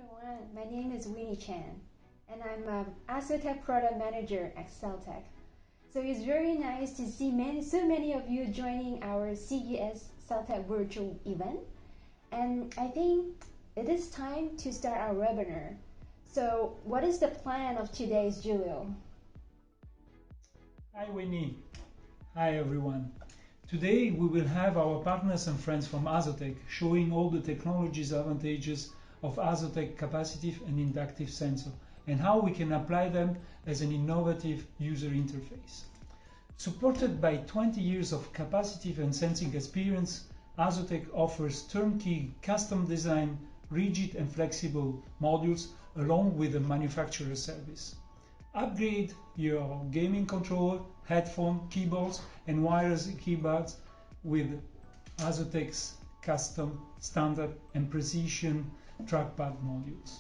everyone, my name is Winnie Chan, and I'm an AZOTEQ Product Manager at SELTECH. So it's very nice to see so many of you joining our CES SELTECH virtual event. And I think it is time to start our webinar. So what is the plan of today's Julio? Hi Winnie. Hi everyone. Today we will have our partners and friends from AZOTEQ showing all the technologies advantages of AZOTEQ capacitive and inductive sensor and how we can apply them as an innovative user interface. Supported by 20 years of capacitive and sensing experience, AZOTEQ offers turnkey custom design, rigid and flexible modules along with a manufacturer service. Upgrade your gaming controller, headphone, keyboards and wireless keyboards with AZOTEQ's custom, standard and precision trackpad modules.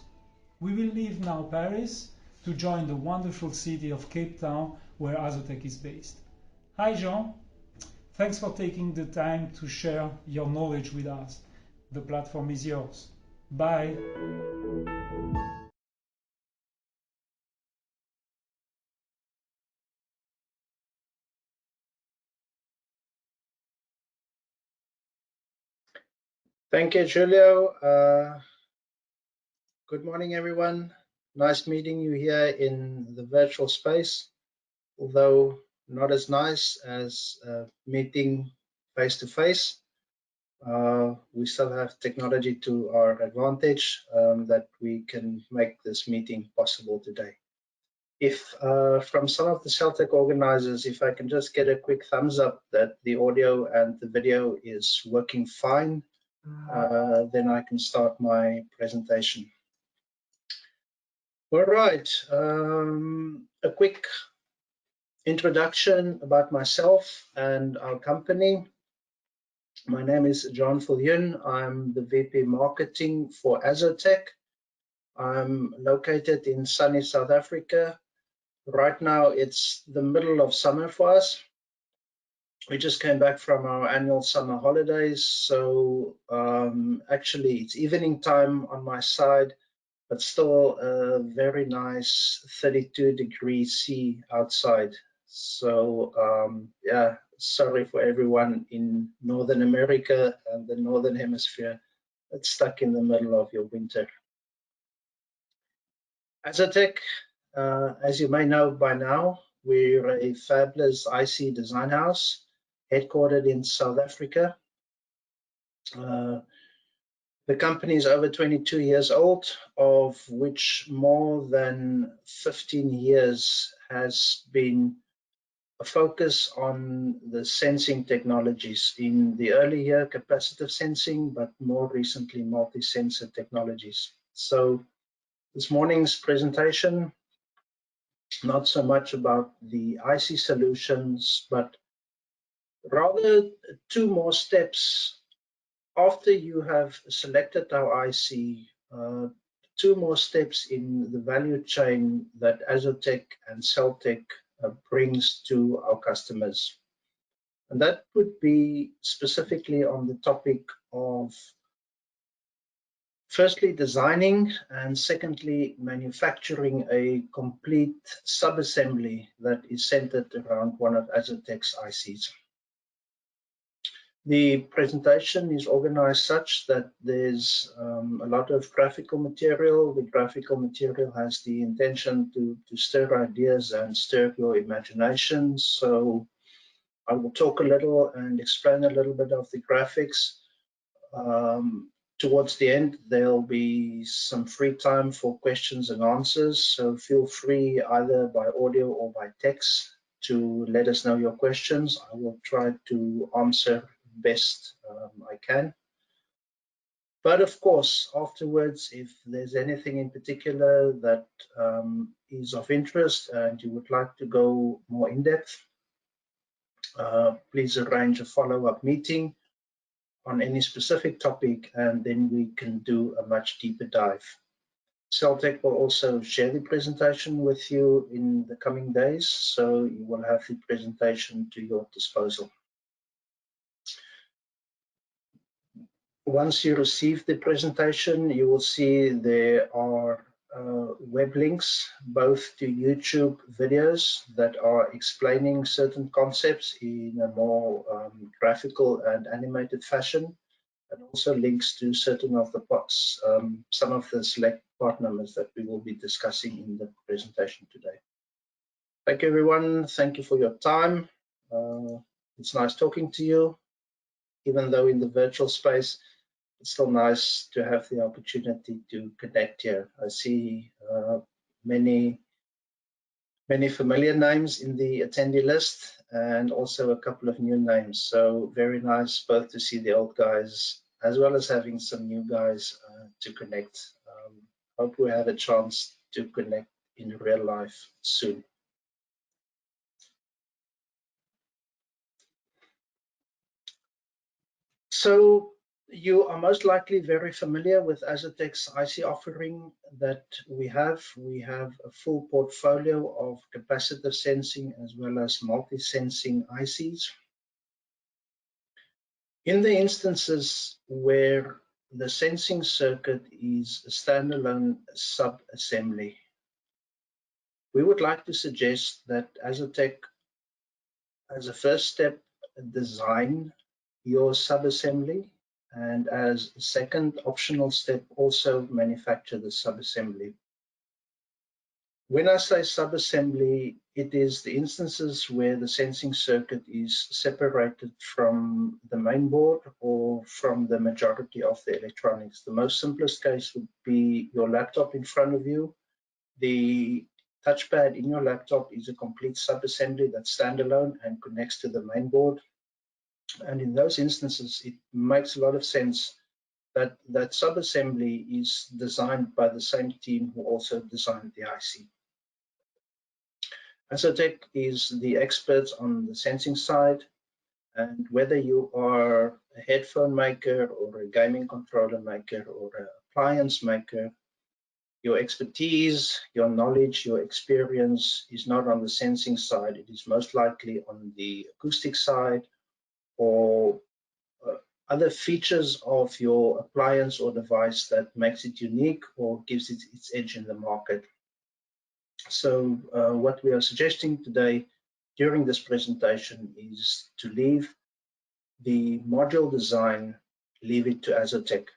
We will leave now Paris to join the wonderful city of Cape Town where AZOTEQ is based. Hi Jean, thanks for taking the time to share your knowledge with us. The platform is yours. Bye. Thank you, Julio. Good morning, everyone. Nice meeting you here in the virtual space, although not as nice as meeting face-to-face. We still have technology to our advantage that we can make this meeting possible today. If from some of the SELTECH organizers, if I can just get a quick thumbs up that the audio and the video is working fine, then I can start my presentation. All right, a quick introduction about myself and our company. My name is John Viljoen. I'm the VP Marketing for AZOTEQ. I'm located in sunny South Africa. Right now, it's the middle of summer for us. We just came back from our annual summer holidays, so actually it's evening time on my side, but still a very nice 32 degrees C outside. So yeah, sorry for everyone in Northern America and the Northern Hemisphere that's stuck in the middle of your winter. AZOTEQ, as you may know by now, we're a fabless IC design house headquartered in South Africa. The company is over 22 years old, of which more than 15 years has been a focus on the sensing technologies. In the early year, capacitive sensing, but more recently, multi-sensor technologies. So this morning's presentation, not so much about the IC solutions, but rather two more steps after you have selected our IC, two more steps in the value chain that AZOTEQ and SELTECH brings to our customers. And that would be specifically on the topic of firstly designing and secondly manufacturing a complete subassembly that is centered around one of AZOTEQ's ICs. The presentation is organized such that there's a lot of graphical material. The graphical material has the intention to stir ideas and stir your imagination. So I will talk a little and explain a little bit of the graphics. Towards the end, there'll be some free time for questions and answers. So feel free either by audio or by text to let us know your questions. I will try to answer best I can. But of course, afterwards, if there's anything in particular that is of interest and you would like to go more in depth, please arrange a follow-up meeting on any specific topic, and then we can do a much deeper dive. SELTECH will also share the presentation with you in the coming days, so you will have the presentation to your disposal. Once you receive the presentation, you will see there are web links, both to YouTube videos that are explaining certain concepts in a more graphical and animated fashion, and also links to certain of the parts, some of the select part numbers that we will be discussing in the presentation today. Thank you, everyone. Thank you for your time. It's nice talking to you, even though in the virtual space. It's still nice to have the opportunity to connect here. I see many familiar names in the attendee list and also a couple of new names. So very nice both to see the old guys as well as having some new guys to connect. Hope we have a chance to connect in real life soon. So you are most likely very familiar with AZOTEQ's IC offering that we have. We have a full portfolio of capacitive sensing as well as multi-sensing ICs. In the instances where the sensing circuit is a standalone sub-assembly, we would like to suggest that AZOTEQ, as a first step, design your sub-assembly, and as a second optional step, also manufacture the sub-assembly. When I say sub-assembly, it is the instances where the sensing circuit is separated from the main board or from the majority of the electronics. The most simplest case would be your laptop in front of you. The touchpad in your laptop is a complete sub-assembly that's standalone and connects to the main board. And in those instances, it makes a lot of sense that that sub-assembly is designed by the same team who also designed the IC. AZOTEQ is the experts on the sensing side, and whether you are a headphone maker or a gaming controller maker or an appliance maker, your expertise, your knowledge, your experience is not on the sensing side. It is most likely on the acoustic side or other features of your appliance or device that makes it unique or gives it its edge in the market. So what we are suggesting today during this presentation is to leave the module design, leave it to AZOTEQ.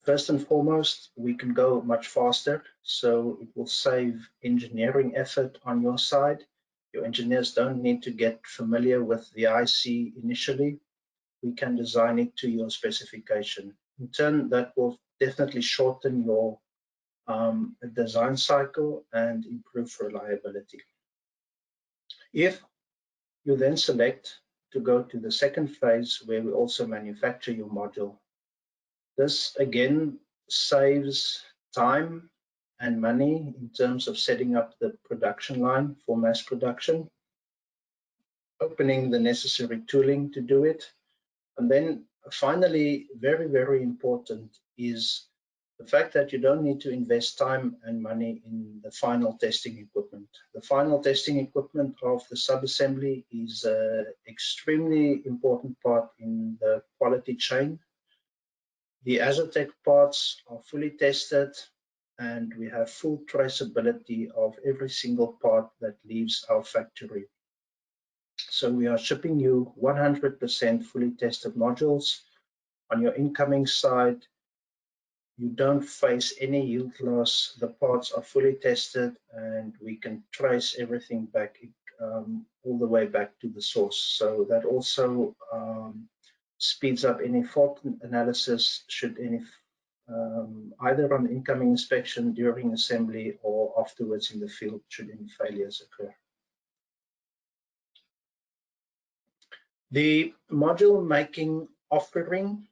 First and foremost, we can go much faster, so it will save engineering effort on your side. Your engineers don't need to get familiar with the IC initially. We can design it to your specification. In turn, that will definitely shorten your design cycle and improve reliability. If you then select to go to the second phase where we also manufacture your module, this again saves time and money in terms of setting up the production line for mass production, opening the necessary tooling to do it. And then finally, very, very important is the fact that you don't need to invest time and money in the final testing equipment. The final testing equipment of the sub-assembly is an extremely important part in the quality chain. The AZOTEQ parts are fully tested, and we have full traceability of every single part that leaves our factory. So we are shipping you 100% fully tested modules. On your incoming side, you don't face any yield loss. The parts are fully tested, and we can trace everything back all the way back to the source. So that also speeds up any fault analysis should any either on incoming inspection, during assembly, or afterwards in the field should any failures occur. The module making offering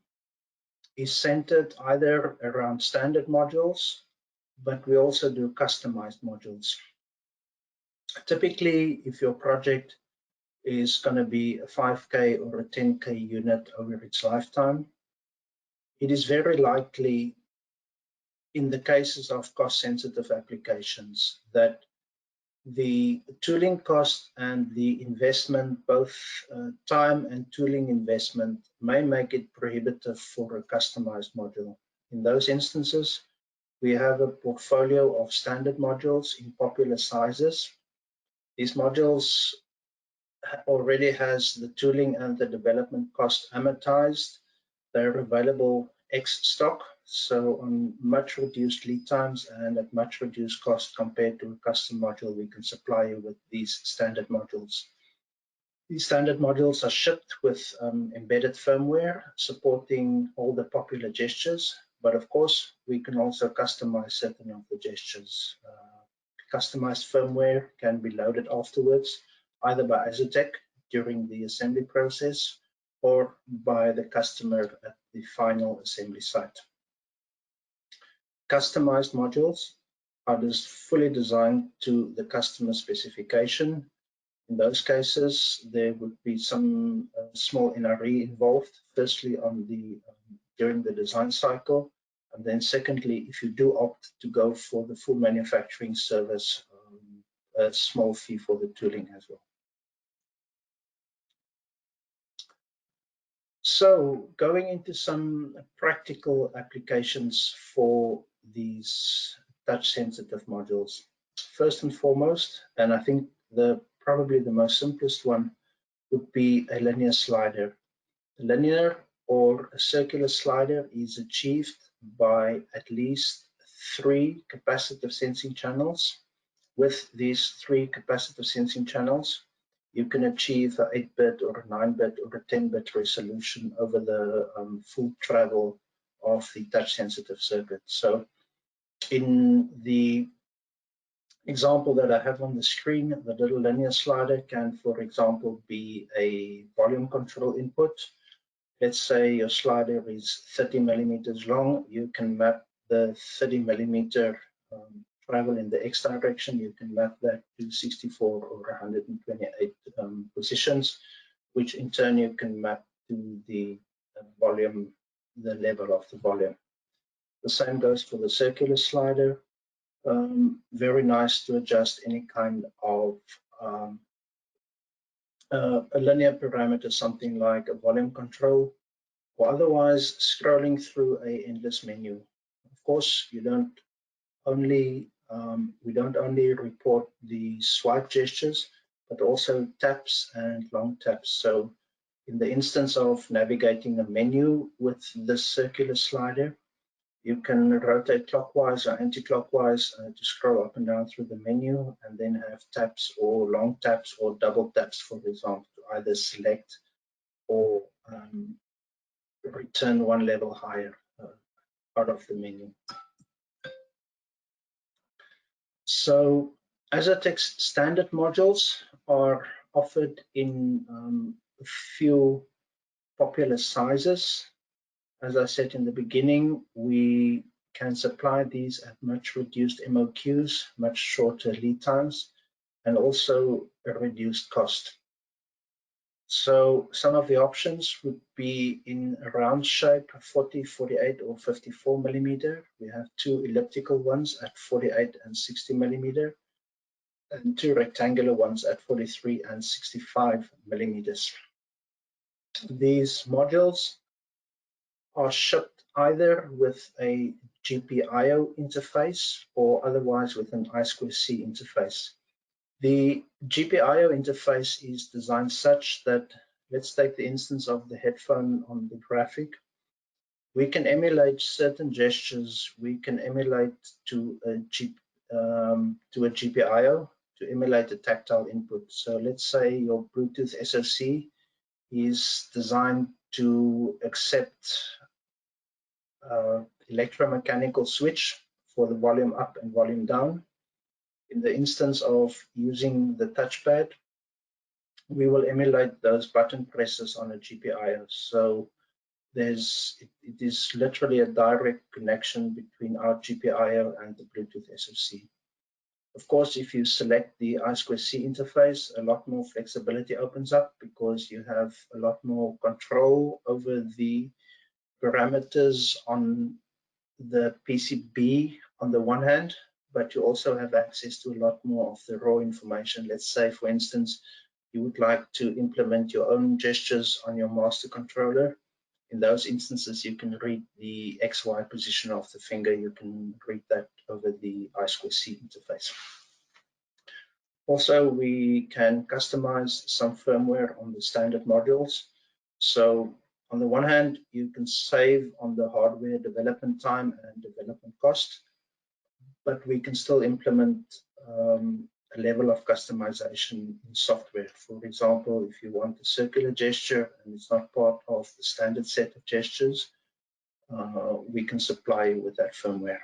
is centered either around standard modules, but we also do customized modules. Typically, if your project is going to be a 5K or a 10K unit over its lifetime, it is very likely in the cases of cost-sensitive applications that the tooling cost and the investment, both time and tooling investment, may make it prohibitive for a customized module. In those instances, we have a portfolio of standard modules in popular sizes. These modules already has the tooling and the development cost amortized. They're available ex stock, so on much reduced lead times and at much reduced cost compared to a custom module. We can supply you with these standard modules. These standard modules are shipped with embedded firmware supporting all the popular gestures, but of course we can also customize certain of the gestures. Customized firmware can be loaded afterwards, either by AZOTEQ during the assembly process or by the customer at the final assembly site. Customized modules are just fully designed to the customer specification. In those cases, there would be some small NRE involved, firstly on the during the design cycle, and then secondly, if you do opt to go for the full manufacturing service, a small fee for the tooling as well. So going into some practical applications for these touch sensitive modules. First and foremost, and I think probably the most simplest one would be a linear slider. A linear or a circular slider is achieved by at least 3 capacitive sensing channels. With these 3 capacitive sensing channels, you can achieve an 8-bit or a 9-bit or a 10-bit resolution over the full travel of the touch sensitive circuit. So in the example that I have on the screen, the little linear slider can, for example, be a volume control input. Let's say your slider is 30 millimeters long. You can map the 30 millimeter travel in the X direction. You can map that to 64 or 128 positions, which in turn you can map to the volume, the level of the volume. The same goes for the circular slider. Very nice to adjust any kind of a linear parameter, something like a volume control, or otherwise scrolling through an endless menu. Of course, we don't only report the swipe gestures, but also taps and long taps. So in the instance of navigating a menu with the circular slider, you can rotate clockwise or anti-clockwise to scroll up and down through the menu, and then have taps or long taps or double taps, for example, to either select or return one level higher out of the menu. So AZOTEQ's standard modules are offered in a few popular sizes. As I said in the beginning, we can supply these at much reduced MOQs, much shorter lead times, and also a reduced cost. So some of the options would be in a round shape, 40, 48, or 54 millimeter. We have 2 elliptical ones at 48 and 60 millimeter, and 2 rectangular ones at 43 and 65 millimeters. These modules are shipped either with a Gpio interface or otherwise with an I2C interface. The Gpio interface is designed such that, let's take the instance of the headphone on the graphic. We can emulate certain gestures. We can emulate to a Gpio to emulate a tactile input. So let's say your Bluetooth SoC is designed to accept electromechanical switch for the volume up and volume down. In the instance of using the touchpad, we will emulate those button presses on a Gpio. So it is literally a direct connection between our Gpio and the Bluetooth SoC. Of course, if you select the I2C interface, a lot more flexibility opens up because you have a lot more control over the parameters on the PCB on the one hand, but you also have access to a lot more of the raw information. Let's say, for instance, you would like to implement your own gestures on your master controller. In those instances, you can read the XY position of the finger. You can read that over the I2C interface. Also, we can customize some firmware on the standard modules. So on the one hand, you can save on the hardware development time and development cost, but we can still implement a level of customization in software. For example, if you want a circular gesture and it's not part of the standard set of gestures, we can supply you with that firmware.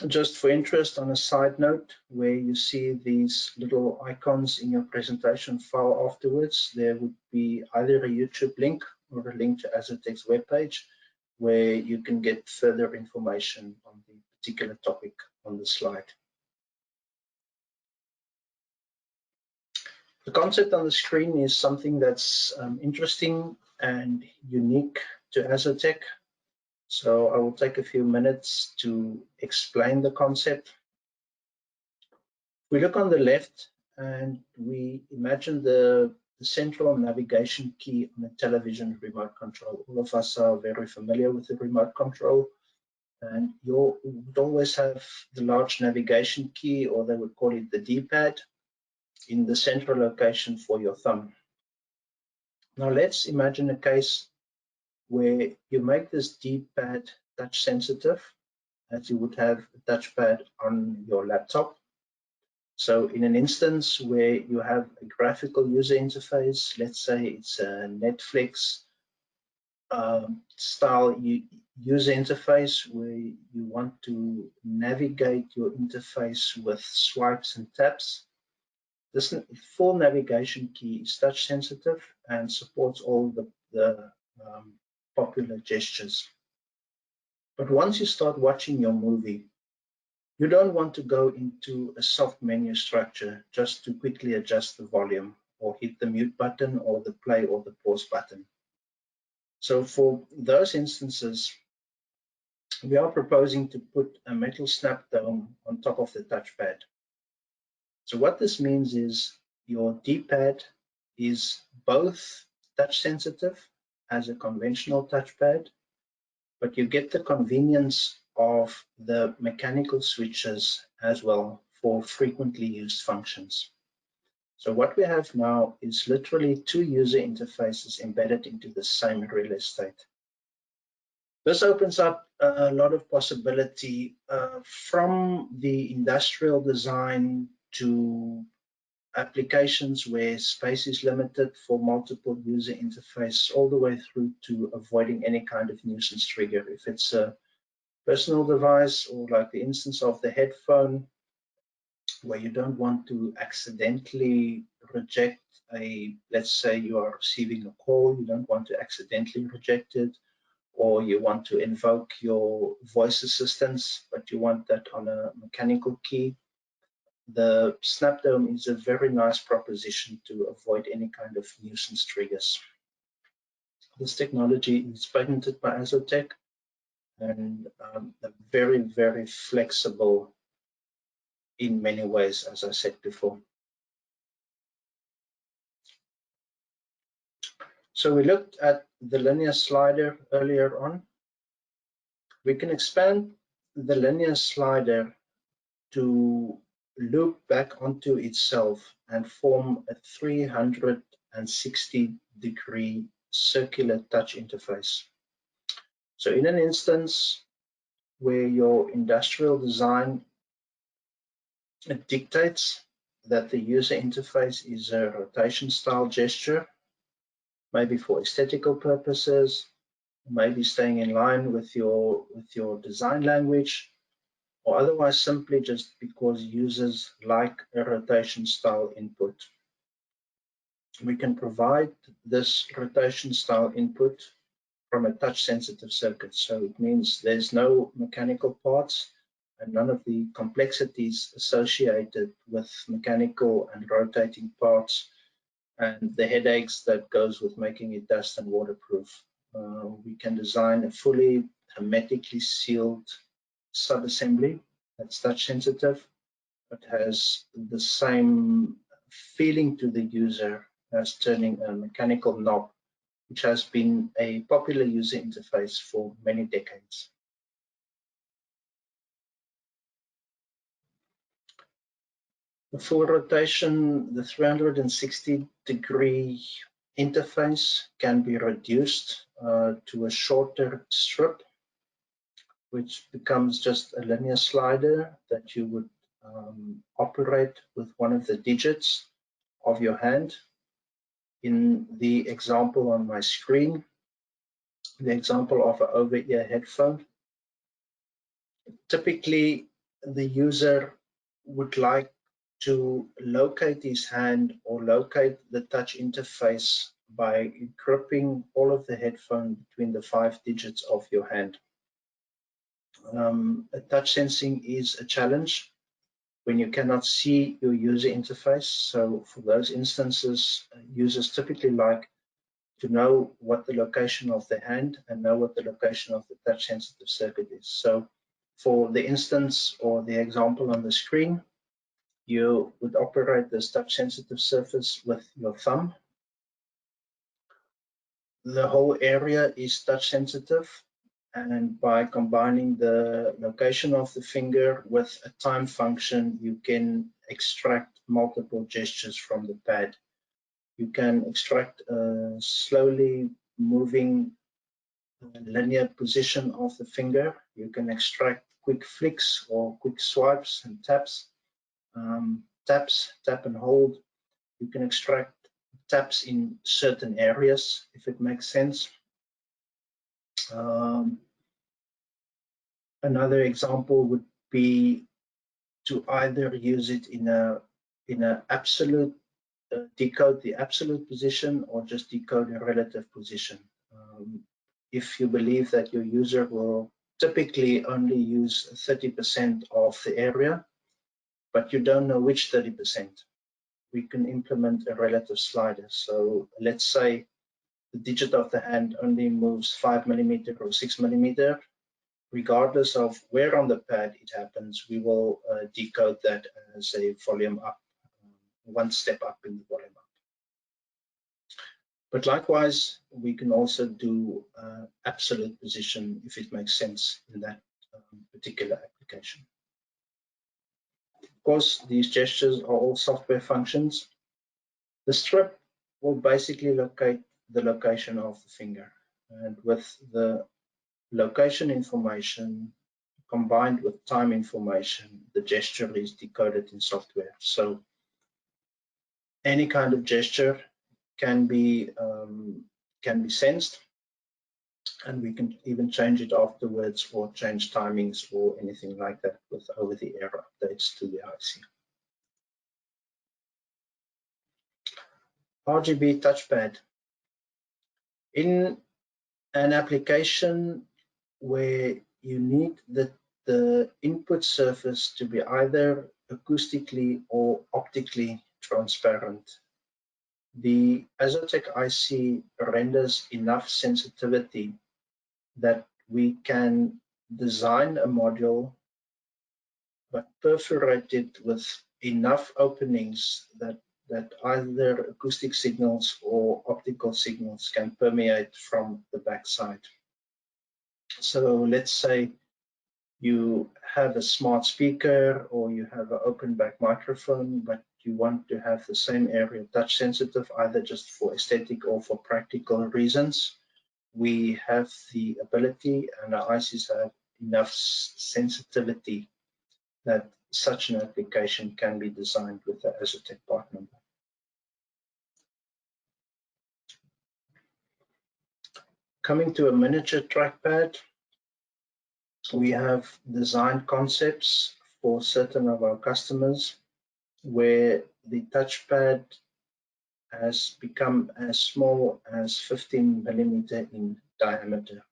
Just for interest, on a side note, where you see these little icons in your presentation file afterwards, there would be either a YouTube link or a link to AZOTEQ's webpage, where you can get further information on the particular topic on the slide. The concept on the screen is something that's interesting and unique to AZOTEQ. So I will take a few minutes to explain the concept. We look on the left and we imagine the central navigation key on a television remote control. All of us are very familiar with the remote control, and you would always have the large navigation key, or they would call it the D-pad, in the central location for your thumb. Now let's imagine a case where you make this D-pad touch sensitive, as you would have a touchpad on your laptop. So in an instance where you have a graphical user interface, let's say it's a Netflix style user interface where you want to navigate your interface with swipes and taps, this full navigation key is touch sensitive and supports all the popular gestures. But once you start watching your movie, you don't want to go into a soft menu structure just to quickly adjust the volume or hit the mute button or the play or the pause button. So for those instances, we are proposing to put a metal snap dome on top of the touchpad. So what this means is your D-pad is both touch sensitive as a conventional touchpad, but you get the convenience of the mechanical switches as well for frequently used functions. So what we have now is literally two user interfaces embedded into the same real estate. This opens up a lot of possibility from the industrial design to applications where space is limited for multiple user interface, all the way through to avoiding any kind of nuisance trigger. If it's a personal device, or like the instance of the headphone, where you don't want to accidentally reject let's say you are receiving a call, you don't want to accidentally reject it, or you want to invoke your voice assistance, but you want that on a mechanical key. The snap dome is a very nice proposition to avoid any kind of nuisance triggers. This technology is patented by AZOTEQ and very, very flexible in many ways, as I said before. So we looked at the linear slider earlier on. We can expand the linear slider to loop back onto itself and form a 360-degree circular touch interface. So in an instance where your industrial design dictates that the user interface is a rotation style gesture, maybe for aesthetical purposes, maybe staying in line with your design language, or otherwise simply just because users like a rotation style input. We can provide this rotation style input from a touch sensitive circuit. So it means there's no mechanical parts and none of the complexities associated with mechanical and rotating parts and the headaches that goes with making it dust and waterproof. We can design a fully hermetically sealed sub-assembly that's touch sensitive, but has the same feeling to the user as turning a mechanical knob, which has been a popular user interface for many decades. The full rotation, the 360-degree interface can be reduced to a shorter strip, which becomes just a linear slider that you would operate with one of the digits of your hand. In the example on my screen, the example of an over-ear headphone, typically the user would like to locate his hand or locate the touch interface by gripping all of the headphone between the 5 digits of your hand. Touch sensing is a challenge when you cannot see your user interface. So for those instances, users typically like to know what the location of the hand and know what the location of the touch sensitive circuit is. So for the instance or the example on the screen, you would operate this touch sensitive surface with your thumb. The whole area is touch sensitive, and by combining the location of the finger with a time function, you can extract multiple gestures from the pad. You can extract a slowly moving linear position of the finger. You can extract quick flicks or quick swipes and taps, tap and hold. You can extract taps in certain areas, if it makes sense. Another example would be to either use it in a absolute decode the absolute position or just decode a relative position. If you believe that your user will typically only use 30% of the area, but you don't know which 30%, we can implement a relative slider. So let's say the digit of the hand only moves 5 millimeter or 6 millimeter. Regardless of where on the pad it happens, we will decode that as a volume up, one step up in the volume up. But likewise, we can also do absolute position if it makes sense in that particular application. Of course, these gestures are all software functions. The strip will basically locate the location of the finger, and with the location information combined with time information, the gesture is decoded in software. So any kind of gesture can be sensed, and we can even change it afterwards or change timings or anything like that with over-the-air updates to the IC. RGB touchpad. In an application where you need the input surface to be either acoustically or optically transparent, the AZOTEQ IC renders enough sensitivity that we can design a module but perforate it with enough openings that either acoustic signals or optical signals can permeate from the backside. So let's say you have a smart speaker or you have an open back microphone, but you want to have the same area touch sensitive, either just for aesthetic or for practical reasons. We have the ability, and our ICs have enough sensitivity that such an application can be designed with the AZOTEQ part number. Coming to a miniature trackpad, we have design concepts for certain of our customers where the touchpad has become as small as 15 millimeter in diameter.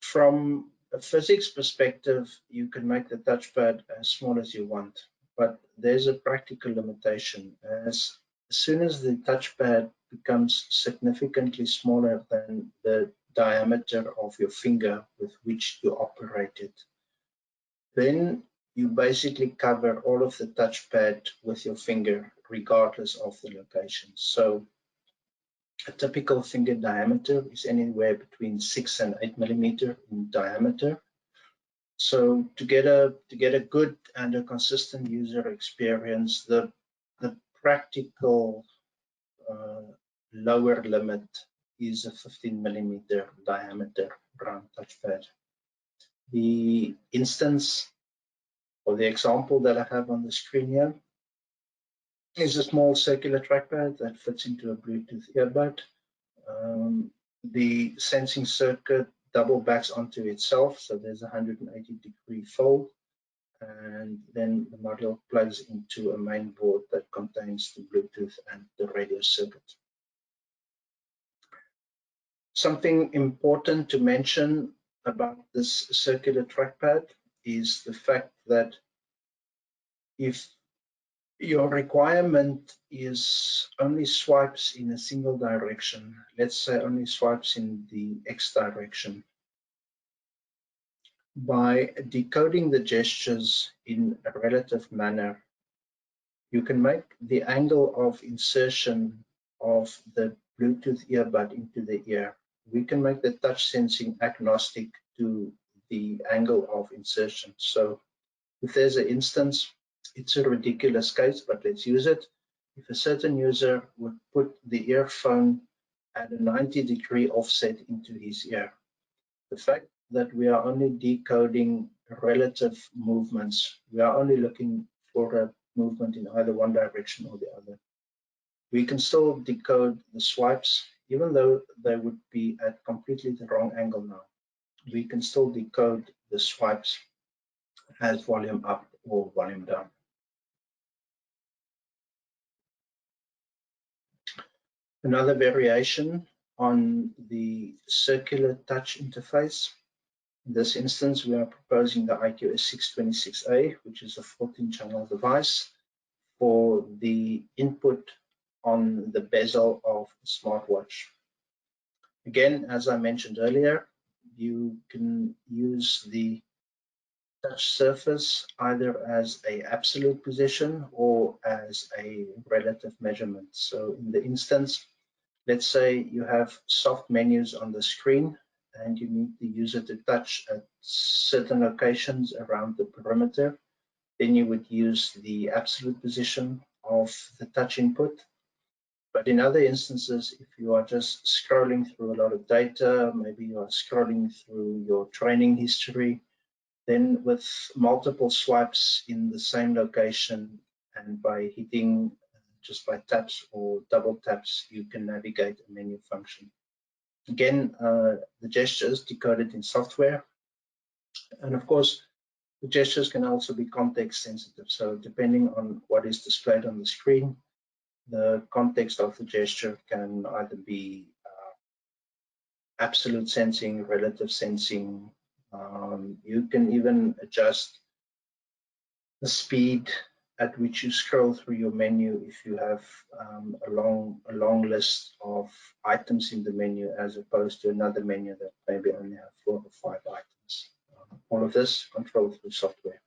From a physics perspective, you can make the touchpad as small as you want, but there's a practical limitation. As soon as the touchpad becomes significantly smaller than the diameter of your finger with which you operate it. Then you basically cover all of the touchpad with your finger, regardless of the location. So a typical finger diameter is anywhere between 6 and 8 millimeter in diameter. So to get a good and a consistent user experience, the practical lower limit is a 15 millimeter diameter round touchpad. The instance or the example that I have on the screen here is a small circular trackpad that fits into a Bluetooth earbud. The sensing circuit double backs onto itself, so there's a 180-degree fold, and then the module plugs into a main board that contains the Bluetooth and the radio circuit. Something important to mention about this circular trackpad is the fact that if your requirement is only swipes in a single direction, let's say only swipes in the X direction, by decoding the gestures in a relative manner, you can make the angle of insertion of the Bluetooth earbud into the ear. We can make the touch sensing agnostic to the angle of insertion. So if there's an instance, it's a ridiculous case, but let's use it. If a certain user would put the earphone at a 90-degree offset into his ear, the fact that we are only decoding relative movements, we are only looking for a movement in either one direction or the other. We can still decode the swipes, even though they would be at completely the wrong angle now. We can still decode the swipes as volume up or volume down. Another variation on the circular touch interface. In this instance, we are proposing the IQS626A, which is a 14-channel device for the input on the bezel of a smartwatch. Again, as I mentioned earlier, you can use the touch surface either as an absolute position or as a relative measurement. So in the instance, let's say you have soft menus on the screen and you need the user to touch at certain locations around the perimeter, then you would use the absolute position of the touch input. But in other instances, if you are just scrolling through a lot of data, maybe you are scrolling through your training history, then with multiple swipes in the same location and by hitting just by taps or double taps, you can navigate a menu function. Again, the gestures decoded in software. And of course, the gestures can also be context sensitive. So depending on what is displayed on the screen, the context of the gesture can either be absolute sensing, relative sensing. You can even adjust the speed at which you scroll through your menu if you have a long list of items in the menu as opposed to another menu that maybe only have 4 or 5 items. All of this controlled through software.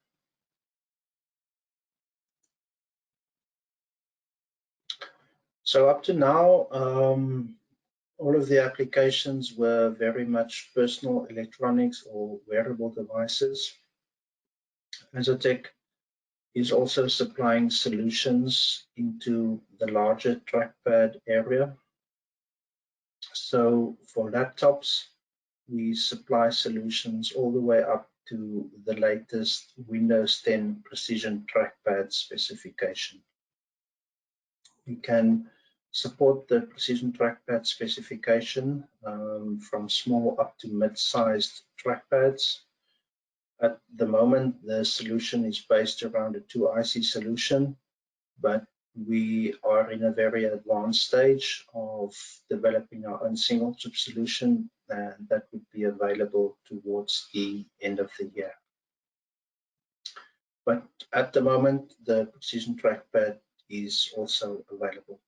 So up to now, all of the applications were very much personal electronics or wearable devices. AZOTEQ is also supplying solutions into the larger trackpad area. So for laptops, we supply solutions all the way up to the latest Windows 10 Precision Trackpad specification. We can support the Precision Trackpad specification from small up to mid-sized trackpads. At the moment, the solution is based around a 2IC solution, but we are in a very advanced stage of developing our own single chip solution, and that would be available towards the end of the year. But at the moment, the Precision Trackpad is also available.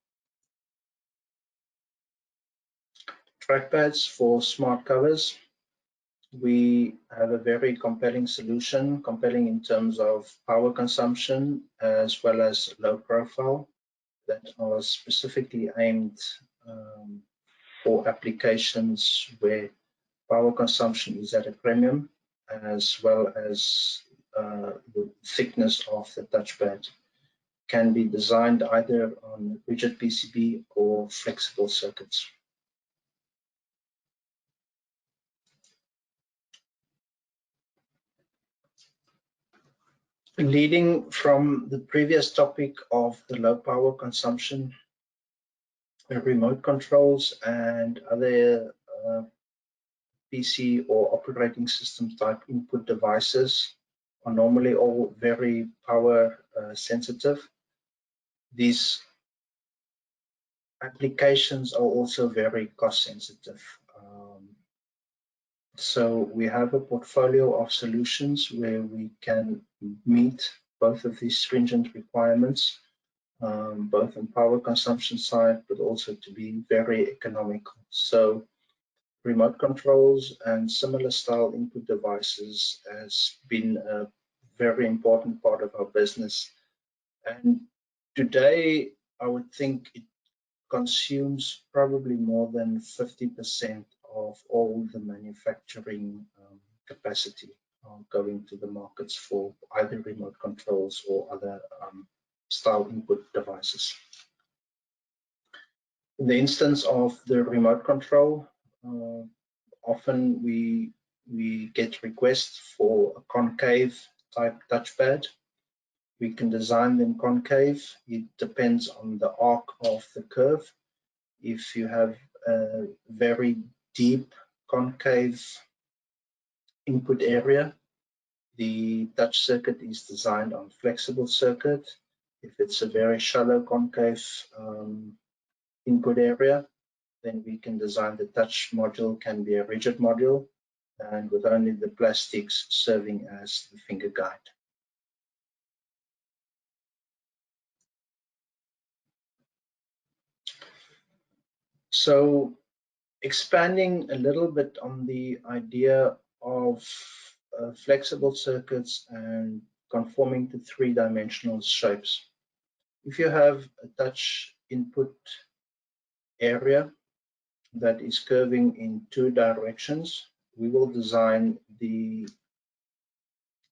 trackpads for smart covers. We have a very compelling solution, compelling in terms of power consumption as well as low profile, that are specifically aimed for applications where power consumption is at a premium, as well as the thickness of the touchpad can be designed either on rigid PCB or flexible circuits. Leading from the previous topic of the low power consumption, remote controls and other PC or operating system type input devices are normally all very power sensitive. These applications are also very cost sensitive. So we have a portfolio of solutions where we can meet both of these stringent requirements, both on power consumption side, but also to be very economical. So remote controls and similar style input devices has been a very important part of our business. And today, I would think it consumes probably more than 50% of all the manufacturing capacity going to the markets for either remote controls or other style input devices. In the instance of the remote control, often we get requests for a concave type touchpad. We can design them concave. It depends on the arc of the curve. If you have a very deep concave input area, the touch circuit is designed on flexible circuit. If it's a very shallow concave input area, then we can design the touch module can be a rigid module, and with only the plastics serving as the finger guide. So expanding a little bit on the idea of flexible circuits and conforming to three-dimensional shapes. If you have a touch input area that is curving in two directions, we will design the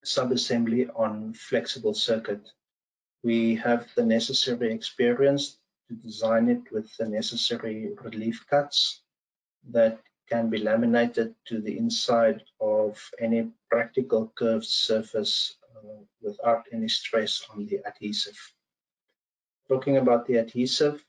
subassembly on flexible circuit. We have the necessary experience to design it with the necessary relief cuts that can be laminated to the inside of any practical curved surface without any stress on the adhesive. Talking about the adhesive,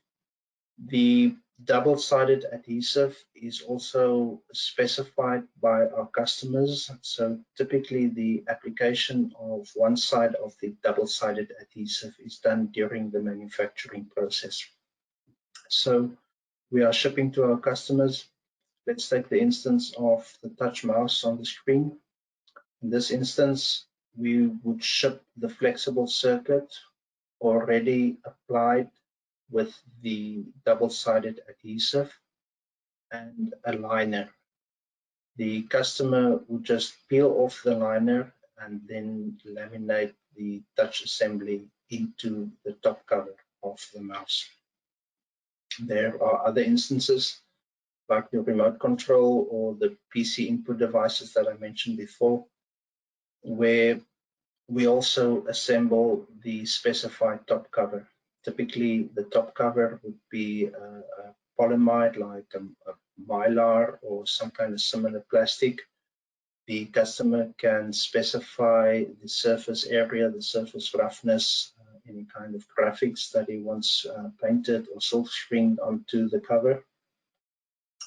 the double-sided adhesive is also specified by our customers. So typically the application of one side of the double-sided adhesive is done during the manufacturing process. So we are shipping to our customers. Let's take the instance of the touch mouse on the screen. In this instance, we would ship the flexible circuit already applied with the double-sided adhesive and a liner. The customer would just peel off the liner and then laminate the touch assembly into the top cover of the mouse. There are other instances like the remote control or the PC input devices that I mentioned before, where we also assemble the specified top cover. Typically, the top cover would be a polyamide like a mylar or some kind of similar plastic. The customer can specify the surface area, the surface roughness, any kind of graphics that he wants painted or silk screened onto the cover.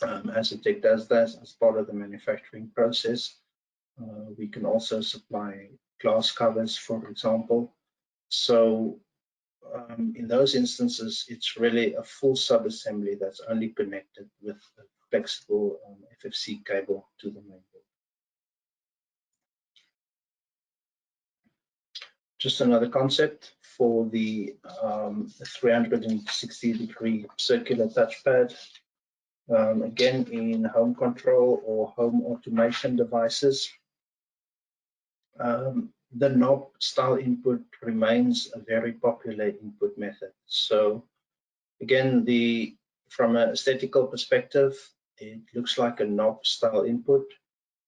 AZOTEQ does that as part of the manufacturing process. We can also supply glass covers, for example. So in those instances, it's really a full sub-assembly that's only connected with a flexible FFC cable to the main board. Just another concept for the 360-degree circular touchpad. Again, in home control or home automation devices, the knob style input remains a very popular input method. So again, from an aesthetical perspective, it looks like a knob style input,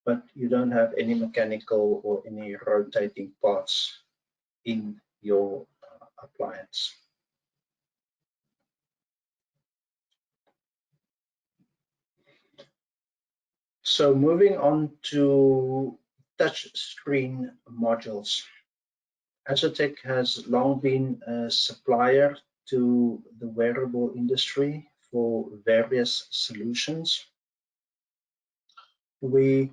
but you don't have any mechanical or any rotating parts in your appliance. So moving on to touch screen modules. AZOTEQ has long been a supplier to the wearable industry for various solutions. We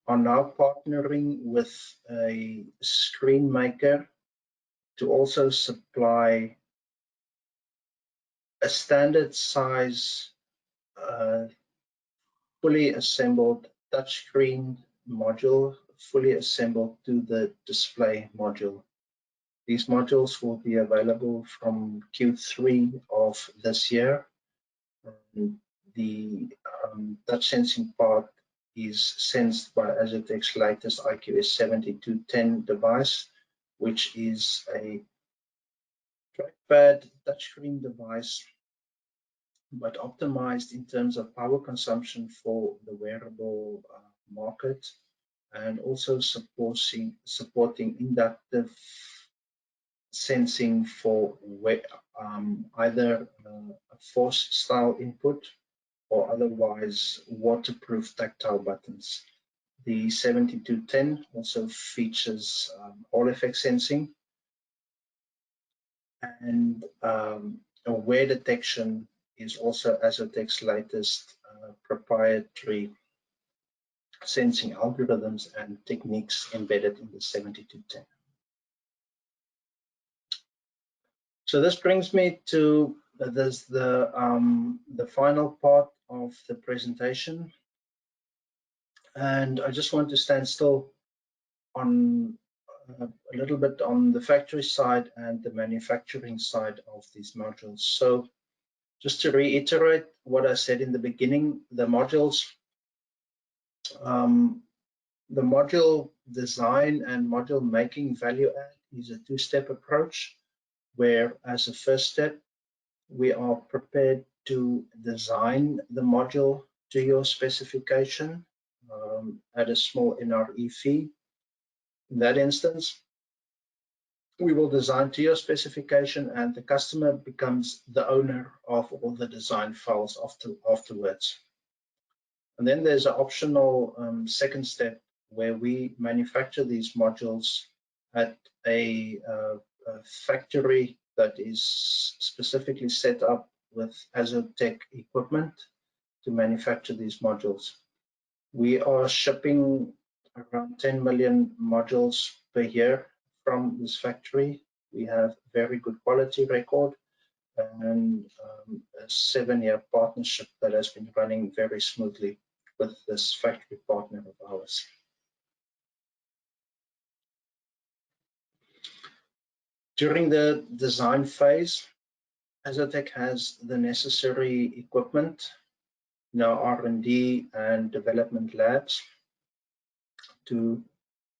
are now partnering with a screen maker to also supply a standard size fully assembled touchscreen module, fully assembled to the display module. These modules will be available from Q3 of this year. The touch sensing part is sensed by AZOTEQ's latest IQS7210 device, which is a trackpad touchscreen device, but optimized in terms of power consumption for the wearable market, and also supporting inductive sensing for either a force style input or otherwise waterproof tactile buttons. The 7210 also features Hall effect sensing and wear detection is also AZOTEQ's latest proprietary sensing algorithms and techniques embedded in the 7210. So this brings me to the final part of the presentation, and I just want to stand still on a little bit on the factory side and the manufacturing side of these modules. So just to reiterate what I said in the beginning, the modules, the module design and module making value add is a two-step approach, where as a first step, we are prepared to design the module to your specification at a small NRE fee. In that instance, we will design to your specification and the customer becomes the owner of all the design files afterwards. And then there's an optional second step where we manufacture these modules at a factory that is specifically set up with AZOTEQ equipment to manufacture these modules. We are shipping around 10 million modules per year from this factory. We have very good quality record and a 7-year partnership that has been running very smoothly with this factory partner of ours. During the design phase, AZOTEQ has the necessary equipment in our R&D and development labs to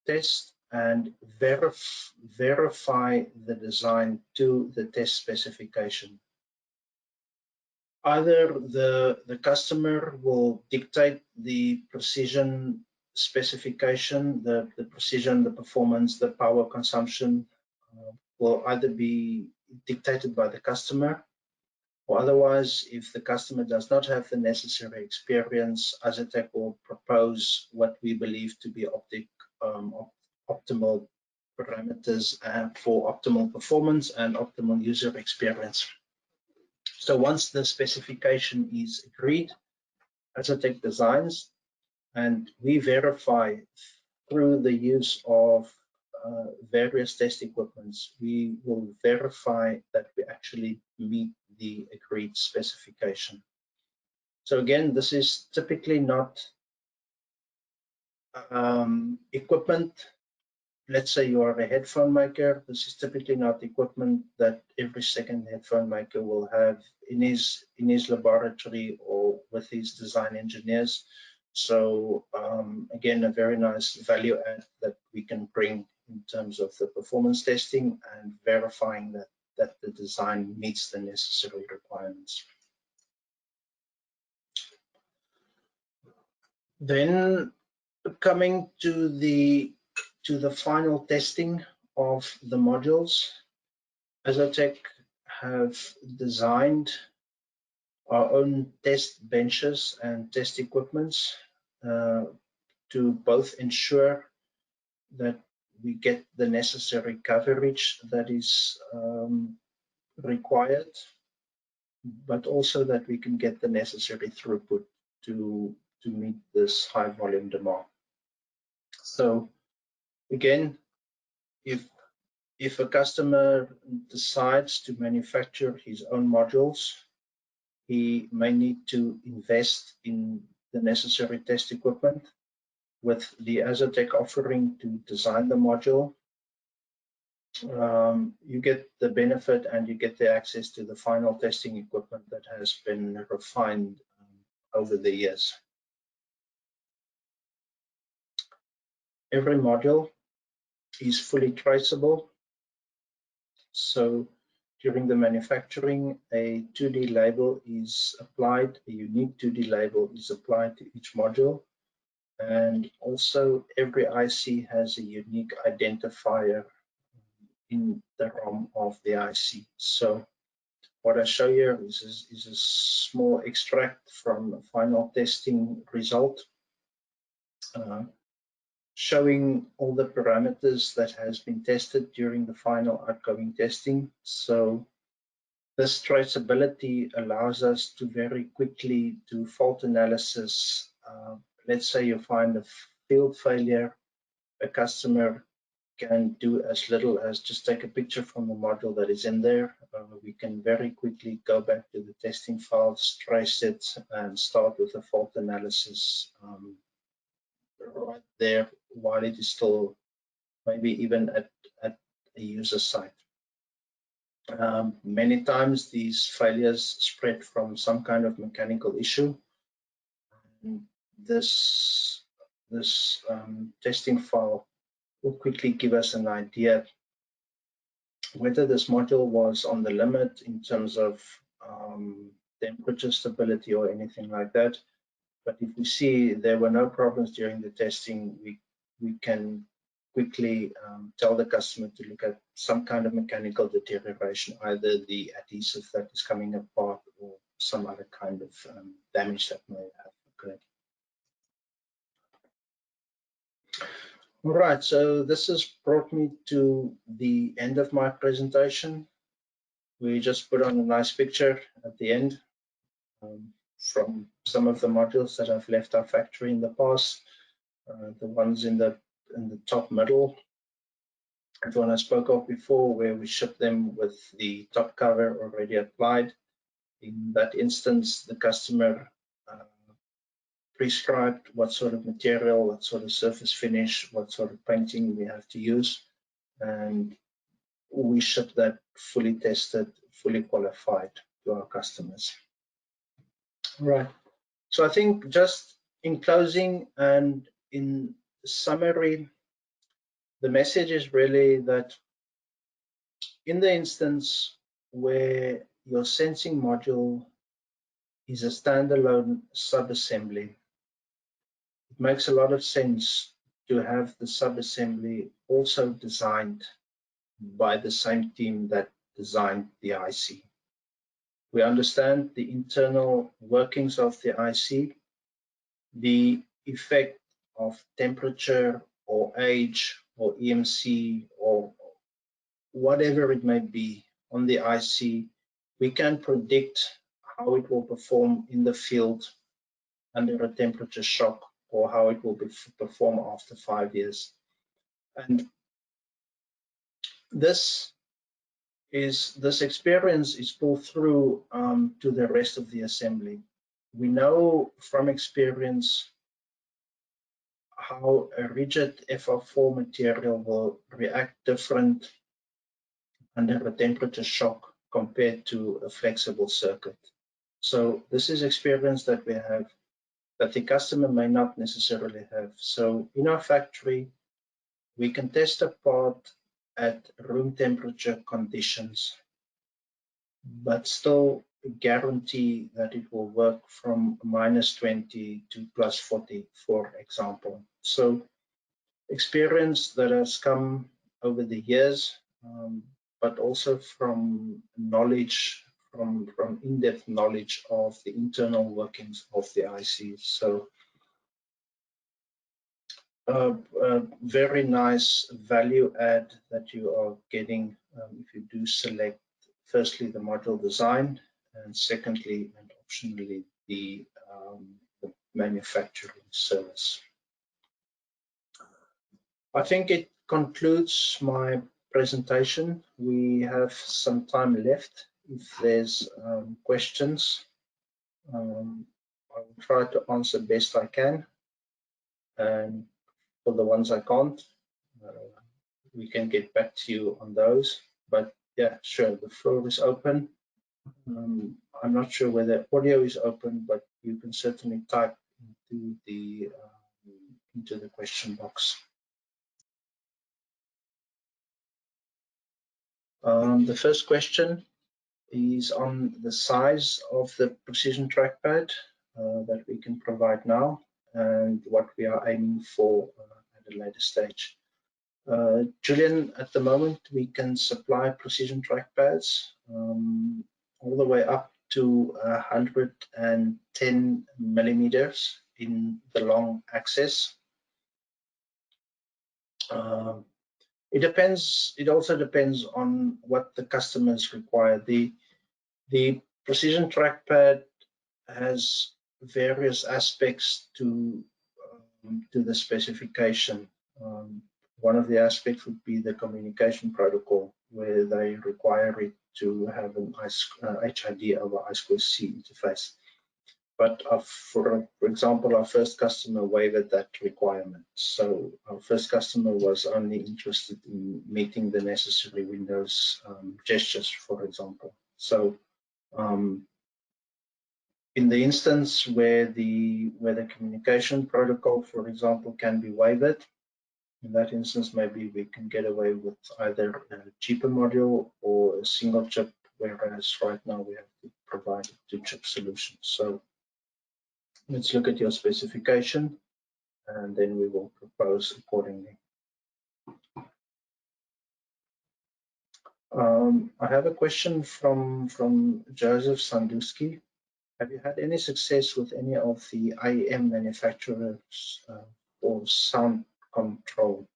test and verify the design to the test specification. Either the customer will dictate the precision specification, the precision, the performance, the power consumption will either be dictated by the customer, or otherwise, if the customer does not have the necessary experience, AZOTEQ will propose what we believe to be optimal parameters for optimal performance and optimal user experience. So once the specification is agreed, AZOTEQ designs, and we verify through the use of various test equipments, we will verify that we actually meet the agreed specification. So again, this is typically not equipment let's say you are a headphone maker, this is typically not equipment that every second headphone maker will have in his laboratory or with his design engineers. So again, a very nice value add that we can bring in terms of the performance testing and verifying that the design meets the necessary requirements. Then coming to the final testing of the modules, AZOTEQ have designed our own test benches and test equipments to both ensure that we get the necessary coverage that is required, but also that we can get the necessary throughput to meet this high volume demand. So again, if a customer decides to manufacture his own modules, he may need to invest in the necessary test equipment. With the AZOTEQ offering to design the module, you get the benefit and you get the access to the final testing equipment that has been refined over the years. Every module is fully traceable. So during the manufacturing, a 2D label is applied, a unique 2D label is applied to each module. And also every IC has a unique identifier in the ROM of the IC. So what I show here is a small extract from a final testing result, showing all the parameters that has been tested during the final outgoing testing. So this traceability allows us to very quickly do fault analysis. Let's say you find a field failure, a customer can do as little as just take a picture from the module that is in there. We can very quickly go back to the testing files, trace it, and start with a fault analysis right there while it is still maybe even at a user site. Many times these failures spread from some kind of mechanical issue. This testing file will quickly give us an idea whether this module was on the limit in terms of temperature stability or anything like that. But if we see there were no problems during the testing, we can quickly tell the customer to look at some kind of mechanical deterioration, either the adhesive that is coming apart or some other kind of damage that may have occurred. All right, so this has brought me to the end of my presentation. We just put on a nice picture at the end from some of the modules that have left our factory in the past. The ones in the top middle, the one I spoke of before, where we ship them with the top cover already applied. In that instance, the customer prescribed what sort of material, what sort of surface finish, what sort of painting we have to use, and we ship that fully tested, fully qualified to our customers. Right. So I think just in closing and in summary, the message is really that in the instance where your sensing module is a standalone subassembly, it makes a lot of sense to have the subassembly also designed by the same team that designed the IC. We understand the internal workings of the IC, the effect of temperature or age or EMC or whatever it may be on the IC. We can predict how it will perform in the field under a temperature shock, or how it will perform after 5 years. And this experience is pulled through to the rest of the assembly. We know from experience how a rigid FR4 material will react different under a temperature shock compared to a flexible circuit. So this is experience that we have that the customer may not necessarily have. So in our factory, we can test a part at room temperature conditions, but still guarantee that it will work from -20 to +40, for example. So experience that has come over the years, but also from knowledge, from in-depth knowledge of the internal workings of the ICs. So very nice value add that you are getting if you do select firstly the module design, and secondly and optionally the manufacturing service. I think it concludes my presentation. We have some time left. If there's questions, I will try to answer best I can, and for the ones I can't, we can get back to you on those. But yeah, sure, the floor is open. I'm not sure whether audio is open, but you can certainly type into the question box. The first question is on the size of the precision trackpad that we can provide now and what we are aiming for at a later stage. Julian, at the moment we can supply precision trackpads all the way up to 110 millimeters in the long axis. It depends. It also depends on what the customers require. The precision trackpad has various aspects to the specification. One of the aspects would be the communication protocol, where they require it to have an HID over I2C interface. But for example, our first customer waived that requirement. So our first customer was only interested in meeting the necessary Windows gestures, for example. So in the instance where the communication protocol, for example, can be waived, in that instance, maybe we can get away with either a cheaper module or a single chip, whereas right now we have to provide a two-chip solution. So let's look at your specification, and then we will propose accordingly. I have a question from Joseph Sanduski. Have you had any success with any of the IEM manufacturers for sound control?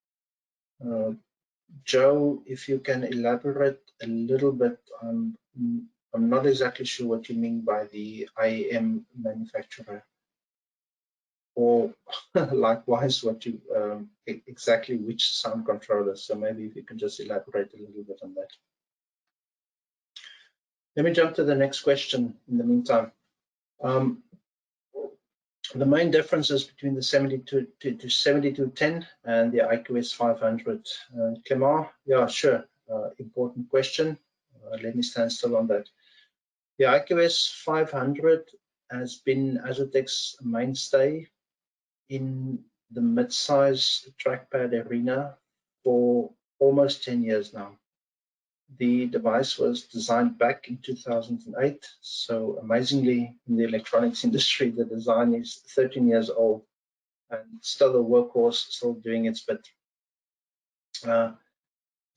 Joe, if you can elaborate a little bit, I'm not exactly sure what you mean by the IEM manufacturer, or likewise what you exactly which sound controller. So maybe if you can just elaborate a little bit on that. Let me jump to the next question in the meantime. The main differences between the 7210 and the IQS 500. Clement, yeah, sure, important question. Let me stand still on that. The IQS 500 has been AZOTEQ's mainstay in the mid-size trackpad arena for almost 10 years now. The device was designed back in 2008, so amazingly in the electronics industry, the design is 13 years old and still a workhorse, still doing its bit. The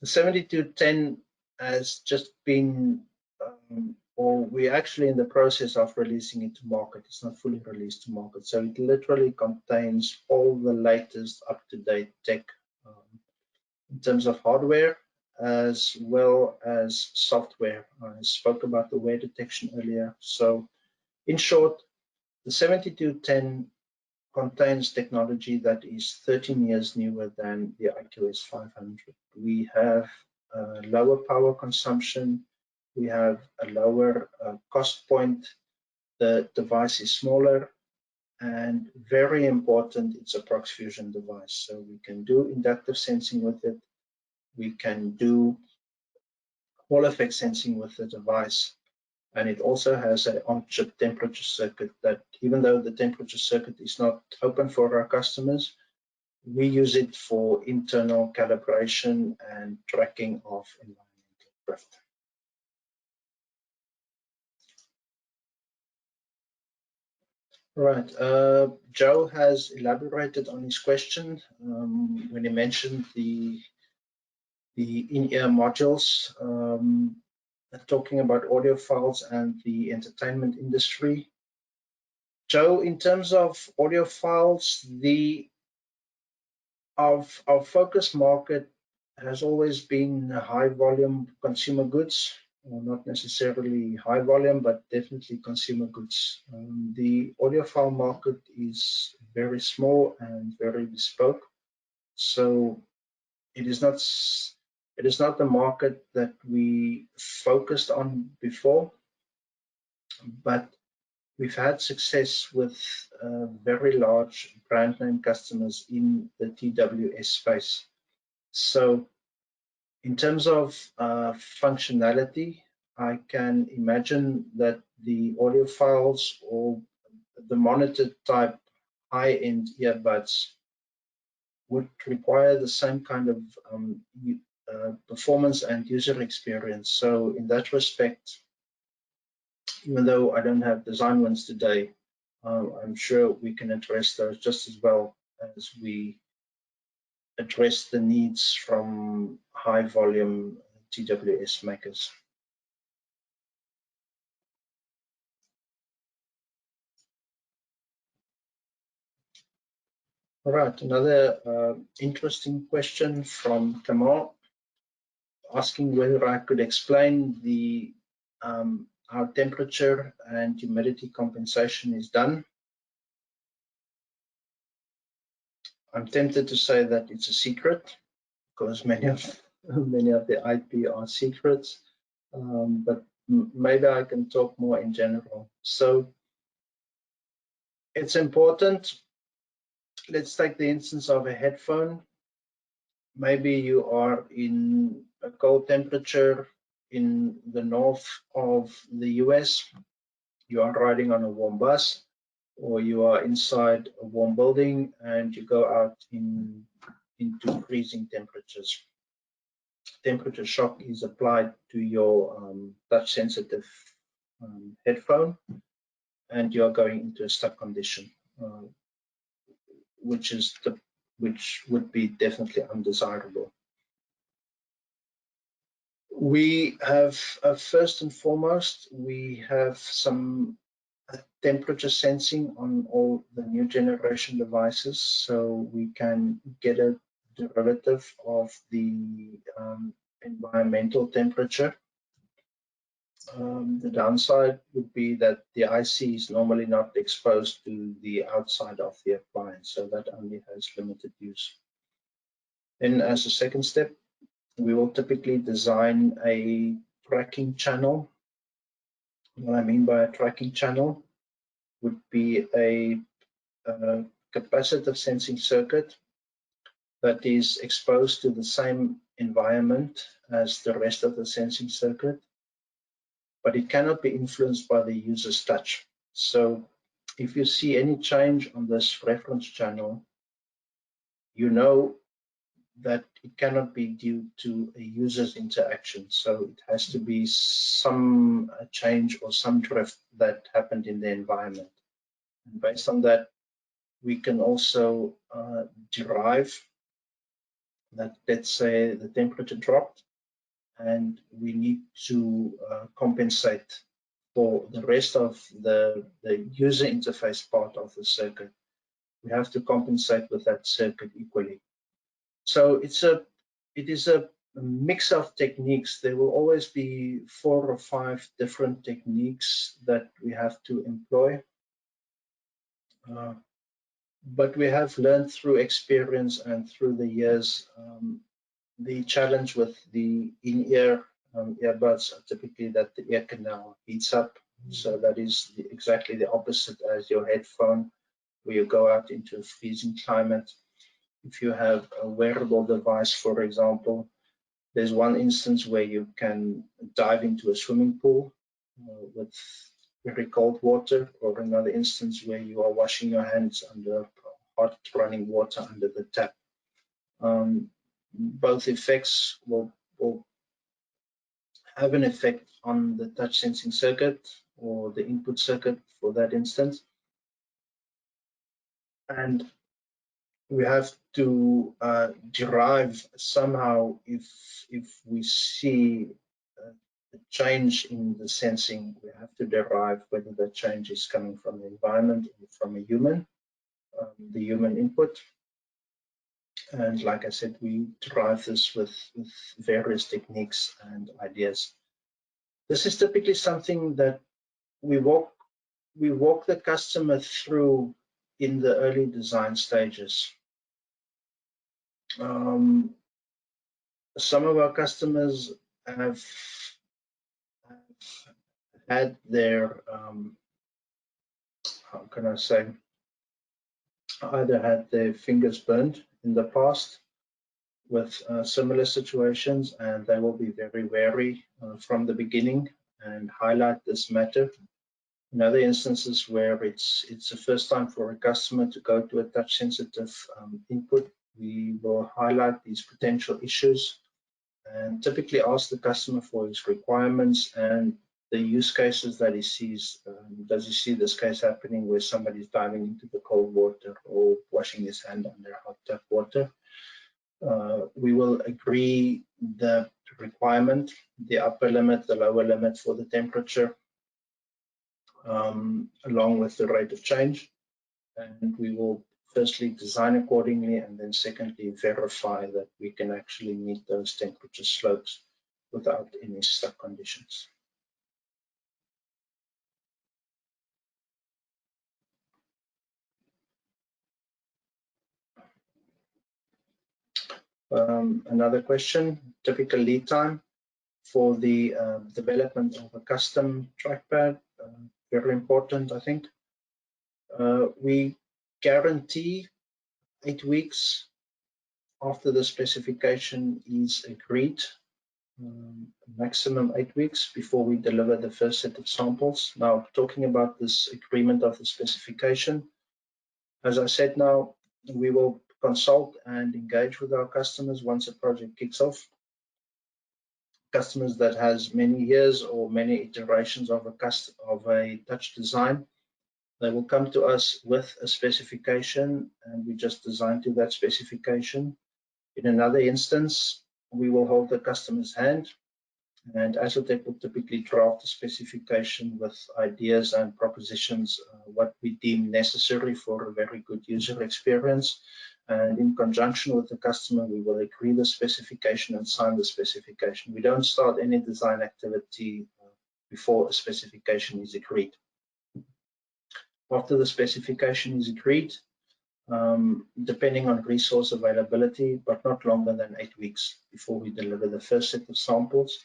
7210 has just been, or we're actually in the process of releasing it to market. It's not fully released to market, so it literally contains all the latest up-to-date tech in terms of hardware as well as software. I spoke about the wear detection earlier. So in short, the 7210 contains technology that is 13 years newer than the IQS 500. We have lower power consumption, we have a lower cost point, the device is smaller, and very important, it's a prox fusion device. So we can do inductive sensing with it. We can do Hall effect sensing with the device. And it also has an on-chip temperature circuit that, even though the temperature circuit is not open for our customers, we use it for internal calibration and tracking of environmental drift. Right, Joe has elaborated on his question when he mentioned the in-ear modules, talking about audiophiles and the entertainment industry. Joe, in terms of audiophiles, our focus market has always been high volume consumer goods, or not necessarily high volume, but definitely consumer goods. The audiophile market is very small and very bespoke, so it is not the market that we focused on before, but we've had success with very large brand name customers in the TWS space. So in terms of functionality, I can imagine that the audiophiles or the monitor type high-end earbuds would require the same kind of performance and user experience. So in that respect, even though I don't have design wins today, I'm sure we can address those just as well as we address the needs from high volume TWS makers. All right, another interesting question from Kamal, asking whether I could explain how temperature and humidity compensation is done. I'm tempted to say that it's a secret, because many of the IP are secrets, but maybe I can talk more in general. So it's important. Let's take the instance of a headphone. Maybe you are in a cold temperature in the north of the US. You are riding on a warm bus, or you are inside a warm building and you go out into freezing temperatures. Temperature shock is applied to your touch sensitive headphone, and you are going into a stuck condition, which would be definitely undesirable. We have first and foremost, we have some temperature sensing on all the new generation devices, so we can get a derivative of the environmental temperature. The downside would be that the IC is normally not exposed to the outside of the appliance, so that only has limited use. Then as a second step, we will typically design a tracking channel. What I mean by a tracking channel would be a capacitive sensing circuit that is exposed to the same environment as the rest of the sensing circuit, but it cannot be influenced by the user's touch. So if you see any change on this reference channel, you know that it cannot be due to a user's interaction. So it has to be some change or some drift that happened in the environment. And based on that, we can also derive that, let's say the temperature dropped and we need to compensate for the rest of the user interface part of the circuit. We have to compensate with that circuit equally. So it is a mix of techniques. There will always be 4 or 5 different techniques that we have to employ. But we have learned through experience and through the years, the challenge with the in-ear earbuds are typically that the ear canal heats up. So that is exactly the opposite as your headphone, where you go out into a freezing climate. If you have a wearable device, for example, there's one instance where you can dive into a swimming pool with very cold water, or another instance where you are washing your hands under hot running water under the tap. Both effects will have an effect on the touch sensing circuit or the input circuit for that instance. And we have to derive somehow if we see a change in the sensing, we have to derive whether the change is coming from the environment or from a human, the human input. And like I said, we derive this with various techniques and ideas. This is typically something that we walk the customer through in the early design stages. Some of our customers have had their, how can I say, either had their fingers burned in the past with similar situations, and they will be very wary from the beginning and highlight this matter. In other instances where it's the first time for a customer to go to a touch sensitive input, we will highlight these potential issues and typically ask the customer for his requirements and the use cases that he sees. Does he see this case happening where somebody's diving into the cold water or washing his hand under hot tap water? We will agree the requirement, the upper limit, the lower limit for the temperature, along with the rate of change. And we will firstly design accordingly, and then secondly verify that we can actually meet those temperature slopes without any stuck conditions. Another question, typical lead time for the development of a custom trackpad, very important, I think. We guarantee 8 weeks after the specification is agreed, maximum 8 weeks before we deliver the first set of samples. Now, talking about this agreement of the specification, as I said, now we will consult and engage with our customers once a project kicks off. Customers that has many years or many iterations of a touch design, they will come to us with a specification and we just design to that specification. In another instance, we will hold the customer's hand, and AZOTEQ will typically draft a specification with ideas and propositions, what we deem necessary for a very good user experience. And in conjunction with the customer, we will agree the specification and sign the specification. We don't start any design activity before a specification is agreed. After the specification is agreed, depending on resource availability, but not longer than 8 weeks before we deliver the first set of samples.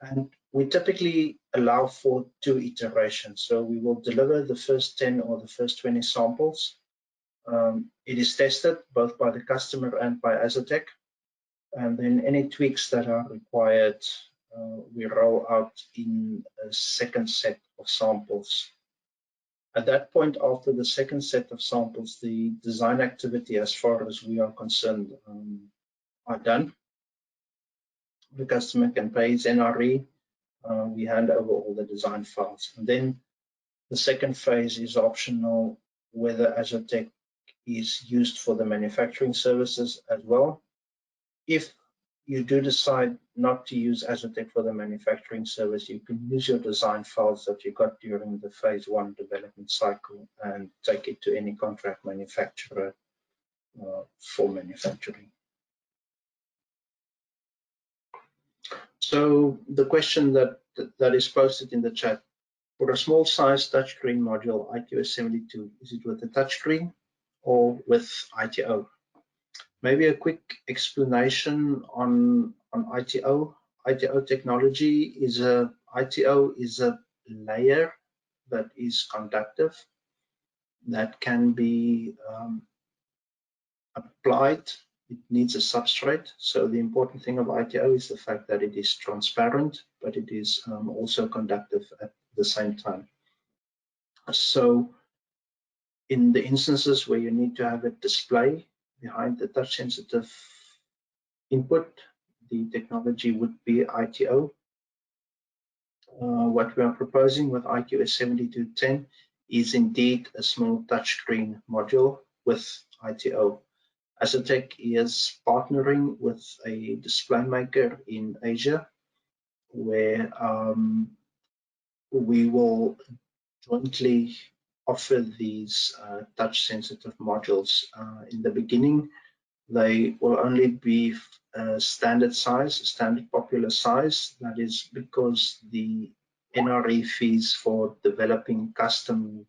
And we typically allow for 2 iterations. So we will deliver the first 10 or the first 20 samples. It is tested both by the customer and by AZOTEQ. And then any tweaks that are required, we roll out in a second set of samples. At that point, after the second set of samples, the design activity, as far as we are concerned, are done. The customer can pay his NRE. We hand over all the design files. And then the second phase is optional, whether AZOTEQ is used for the manufacturing services as well. If you do decide not to use AZOTEQ for the manufacturing service, you can use your design files that you got during the phase 1 development cycle and take it to any contract manufacturer for manufacturing. So the question that is posted in the chat, for a small size touchscreen module, ITO72, is it with a touchscreen or with ITO? Maybe a quick explanation on ITO. ITO technology is ITO is a layer that is conductive. that can be applied. It needs a substrate. So the important thing of ITO is the fact that it is transparent, but it is also conductive at the same time. So in the instances where you need to have a display behind the touch sensitive input, the technology would be ITO. What we are proposing with IQS7210 is indeed a small touchscreen module with ITO. AZOTEQ is partnering with a display maker in Asia, where we will jointly offer these touch-sensitive modules. In the beginning, they will only be standard size, standard popular size. That is because the NRE fees for developing custom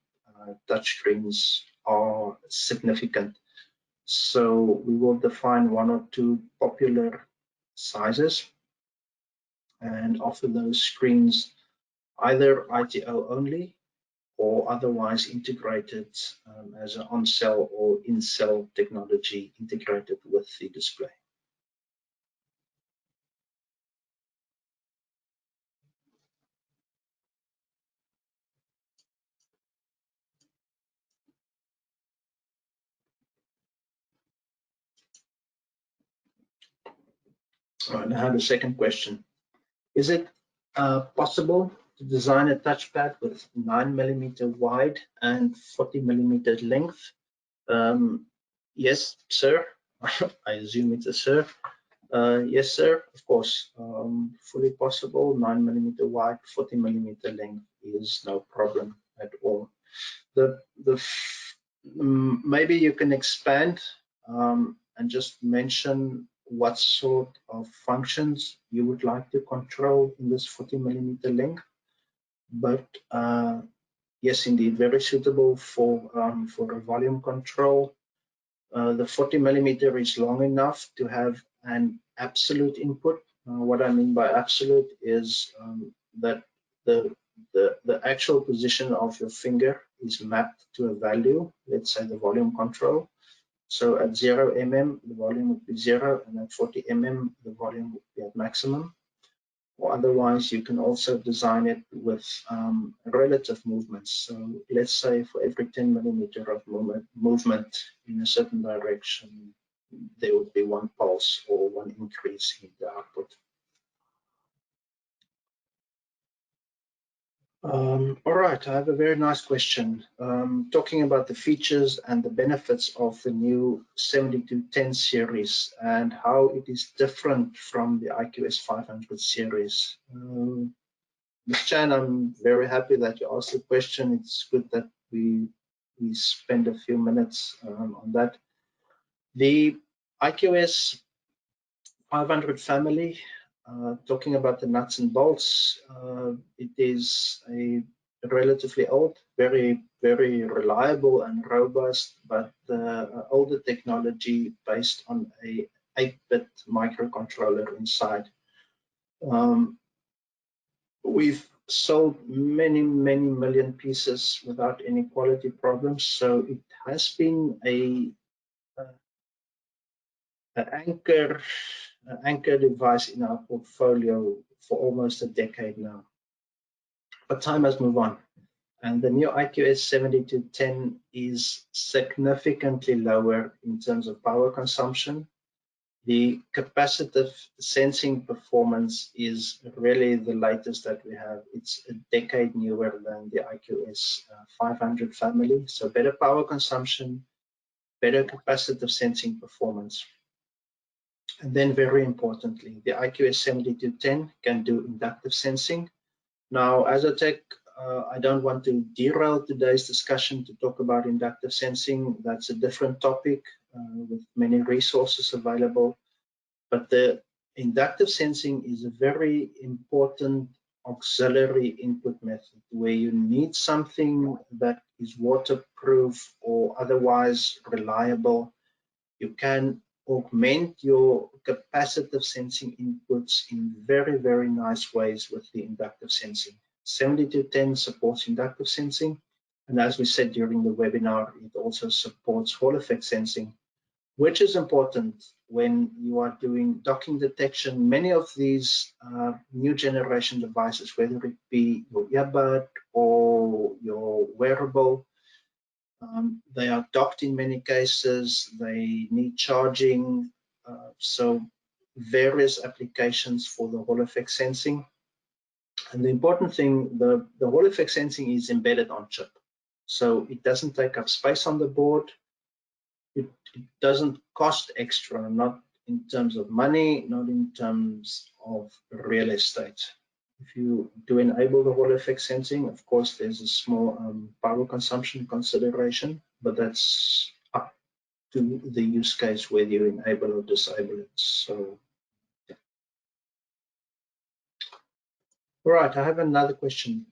touchscreens are significant. So we will define 1 or 2 popular sizes and offer those screens either ITO only or otherwise integrated as an on-cell or in-cell technology integrated with the display. All right, I have a second question. Is it possible to design a touchpad with 9mm wide and 40mm length? Yes, sir. I assume it's a sir. Yes, sir. Of course, fully possible. 9mm wide, 40mm length is no problem at all. Maybe you can expand and just mention what sort of functions you would like to control in this 40mm length. But yes, indeed, very suitable for a volume control. The 40mm is long enough to have an absolute input. What I mean by absolute is that the actual position of your finger is mapped to a value, let's say the volume control. So at 0 mm, the volume would be 0, and at 40 mm, the volume would be at maximum. Or otherwise, you can also design it with relative movements. So let's say for every 10mm of movement in a certain direction, there would be 1 pulse or 1 increase in the output. All right, I have a very nice question. Talking about the features and the benefits of the new 7210 series and how it is different from the IQS 500 series. Ms. Chan, I'm very happy that you asked the question. It's good that we spend a few minutes on that. The IQS 500 family, talking about the nuts and bolts, it is a relatively old, very reliable and robust, but older technology based on a 8-bit microcontroller inside. We've sold many million pieces without any quality problems, so it has been an anchor device in our portfolio for almost a decade now. But time has moved on, and the new IQS 7210 is significantly lower in terms of power consumption. The capacitive sensing performance is really the latest that we have. It's a decade newer than the IQS 500 family, so better power consumption, better capacitive sensing performance. And then very importantly, the IQS 7210 can do inductive sensing. Now, AZOTEQ, I don't want to derail today's discussion to talk about inductive sensing. That's a different topic with many resources available. But the inductive sensing is a very important auxiliary input method where you need something that is waterproof or otherwise reliable. You can augment your capacitive sensing inputs in very nice ways with the inductive sensing. 7210 supports inductive sensing. And as we said during the webinar, it also supports Hall effect sensing, which is important when you are doing docking detection. Many of these new generation devices, whether it be your earbud or your wearable, they are docked in many cases, they need charging, so various applications for the Hall effect sensing. And the important thing, the Hall effect sensing is embedded on chip. So it doesn't take up space on the board. It doesn't cost extra, not in terms of money, not in terms of real estate. If you do enable the Hall effect sensing, of course, there's a small power consumption consideration, but that's up to the use case whether you enable or disable it. So, yeah. All right, I have another question.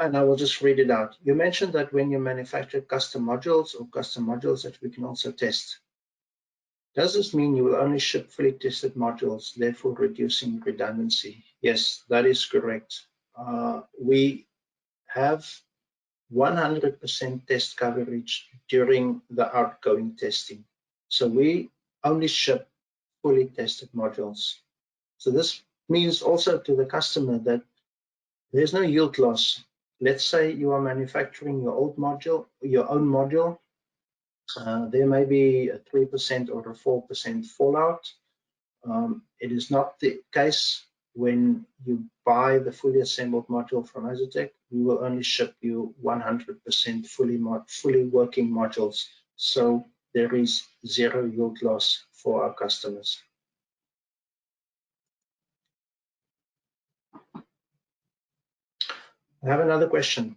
And I will just read it out. You mentioned that when you manufacture custom modules or custom modules that we can also test. Does this mean you will only ship fully tested modules, therefore reducing redundancy? Yes, that is correct. We have 100% test coverage during the outgoing testing. So we only ship fully tested modules. So this means also to the customer that there's no yield loss. Let's say you are manufacturing your own module. There may be a 3% or a 4% fallout. It is not the case when you buy the fully assembled module from AZOTEQ. We will only ship you 100% fully working modules. So there is zero yield loss for our customers. I have another question.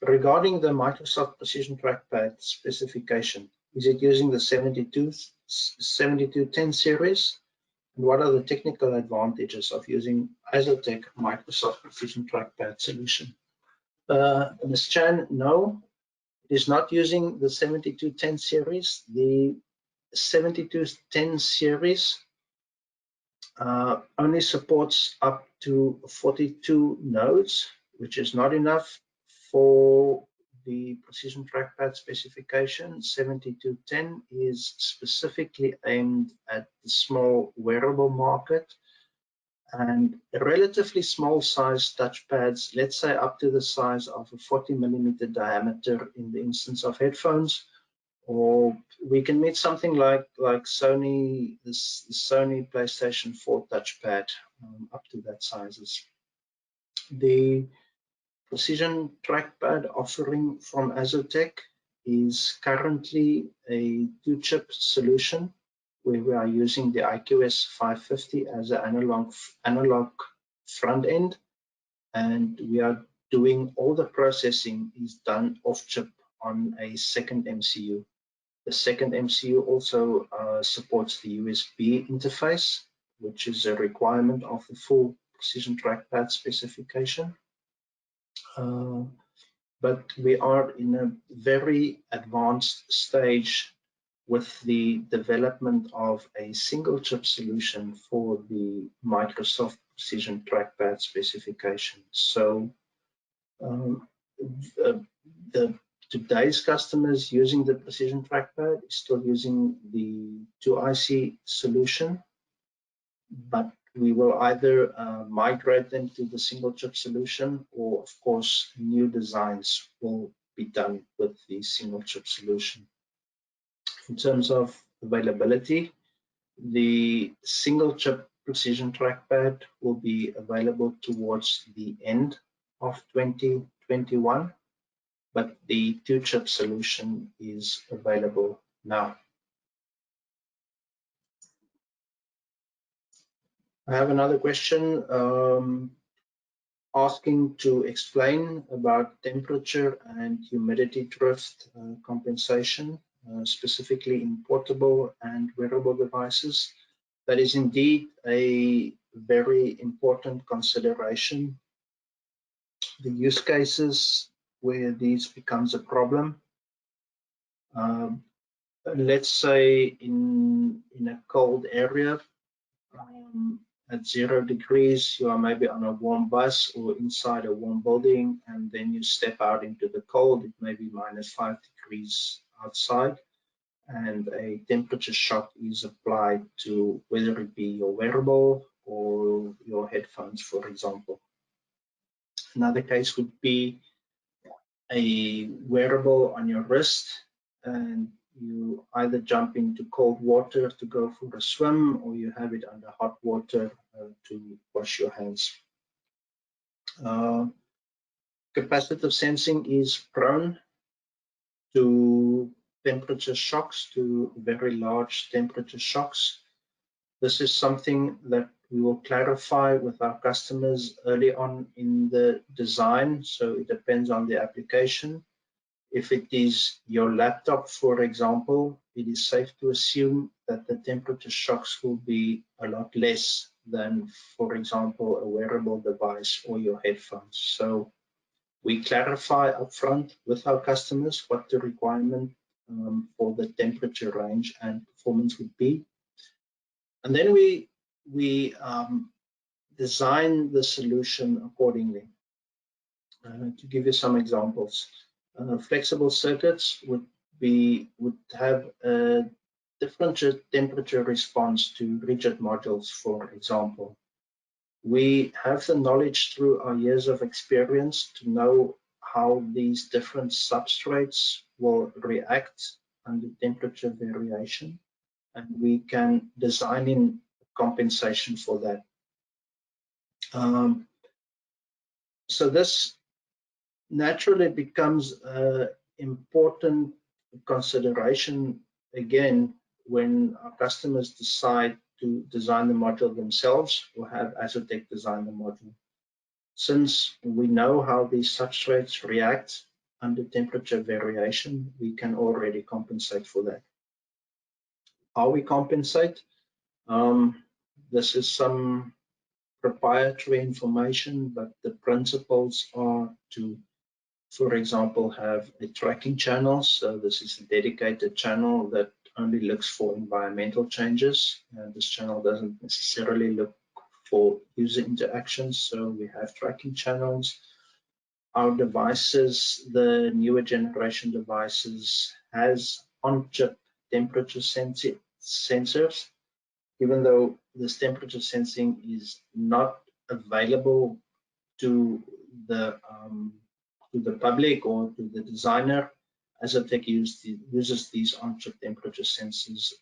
Regarding the Microsoft Precision Trackpad specification, is it using the 7210 series? And what are the technical advantages of using AZOTEQ Microsoft Precision Trackpad solution? Ms. Chan, no, it is not using the 7210 series. The 7210 series only supports up to 42 nodes, which is not enough for the Precision Trackpad specification. 7210 is specifically aimed at the small wearable market, and relatively small size touchpads, let's say up to the size of a 40mm diameter in the instance of headphones, or we can meet something like Sony, the Sony PlayStation 4 touchpad, up to that sizes. The Precision Trackpad offering from AZOTEQ is currently a 2-chip solution where we are using the IQS 550 as an analog front end, and we are doing all the processing is done off chip on a second MCU. The second MCU also supports the USB interface, which is a requirement of the full Precision Trackpad specification. But we are in a very advanced stage with the development of a single chip solution for the Microsoft Precision Trackpad specification. So today's customers using the Precision Trackpad is still using the 2IC solution, but we will either migrate them to the single chip solution, or of course new designs will be done with the single chip solution. In terms of availability, the single chip Precision Trackpad will be available towards the end of 2021. But the 2-chip solution is available now. I have another question asking to explain about temperature and humidity drift compensation, specifically in portable and wearable devices. That is indeed a very important consideration. The use cases where these becomes a problem, let's say in a cold area, at 0 degrees, you are maybe on a warm bus or inside a warm building, and then you step out into the cold. It may be -5 degrees outside, and a temperature shock is applied to whether it be your wearable or your headphones, for example. Another case would be a wearable on your wrist, and you either jump into cold water to go for a swim, or you have it under hot water to wash your hands. Capacitive sensing is prone to temperature shocks, to very large temperature shocks. This is something that we will clarify with our customers early on in the design, so it depends on the application. If it is your laptop, for example, it is safe to assume that the temperature shocks will be a lot less than, for example, a wearable device or your headphones. So we clarify upfront with our customers what the requirement for the temperature range and performance would be. And then we design the solution accordingly. To give you some examples, flexible circuits would have a different temperature response to rigid modules, for example. We have the knowledge through our years of experience to know how these different substrates will react under temperature variation, and we can design in compensation for that. So this naturally becomes an important consideration again when our customers decide to design the module themselves or have AZOTEQ design the module. Since we know how these substrates react under temperature variation, we can already compensate for that. How we compensate? This is some proprietary information, but the principles are to, for example, have a tracking channel. So this is a dedicated channel that only looks for environmental changes. This channel doesn't necessarily look for user interactions, so we have tracking channels. Our devices, the newer generation devices, has on-chip temperature sensors. Even though this temperature sensing is not available to the public or to the designer, AZOTEQ uses these on-chip temperature sensors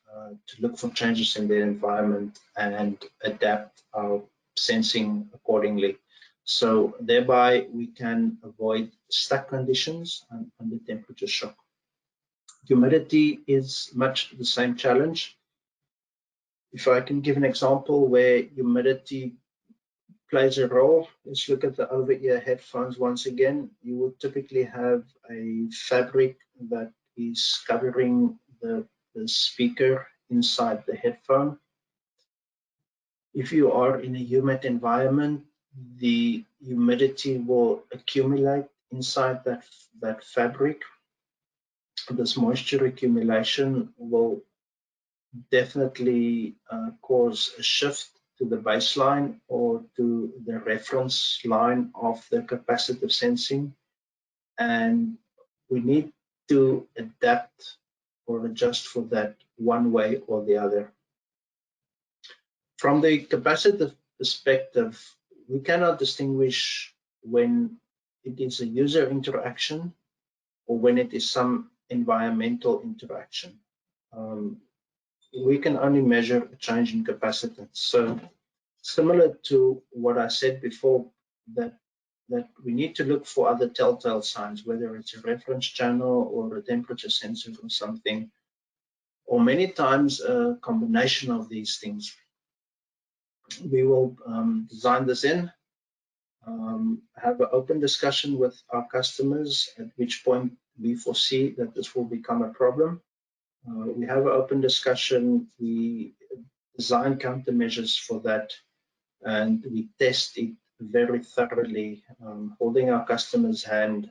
to look for changes in their environment and adapt our sensing accordingly. So thereby we can avoid stuck conditions under temperature shock. Humidity is much the same challenge. If I can give an example where humidity plays a role, let's look at the over-ear headphones once again. You would typically have a fabric that is covering the speaker inside the headphone. If you are in a humid environment, the humidity will accumulate inside that fabric. This moisture accumulation will definitely cause a shift to the baseline or to the reference line of the capacitive sensing, and we need to adapt or adjust for that one way or the other. From the capacitive perspective, we cannot distinguish when it is a user interaction or when it is some environmental interaction. We can only measure a change in capacitance. So similar to what I said before, that we need to look for other telltale signs, whether it's a reference channel or a temperature sensor or something, or many times a combination of these things. We will design this in, have an open discussion with our customers, at which point we foresee that this will become a problem. We have an open discussion, we design countermeasures for that, and we test it very thoroughly, holding our customer's hand,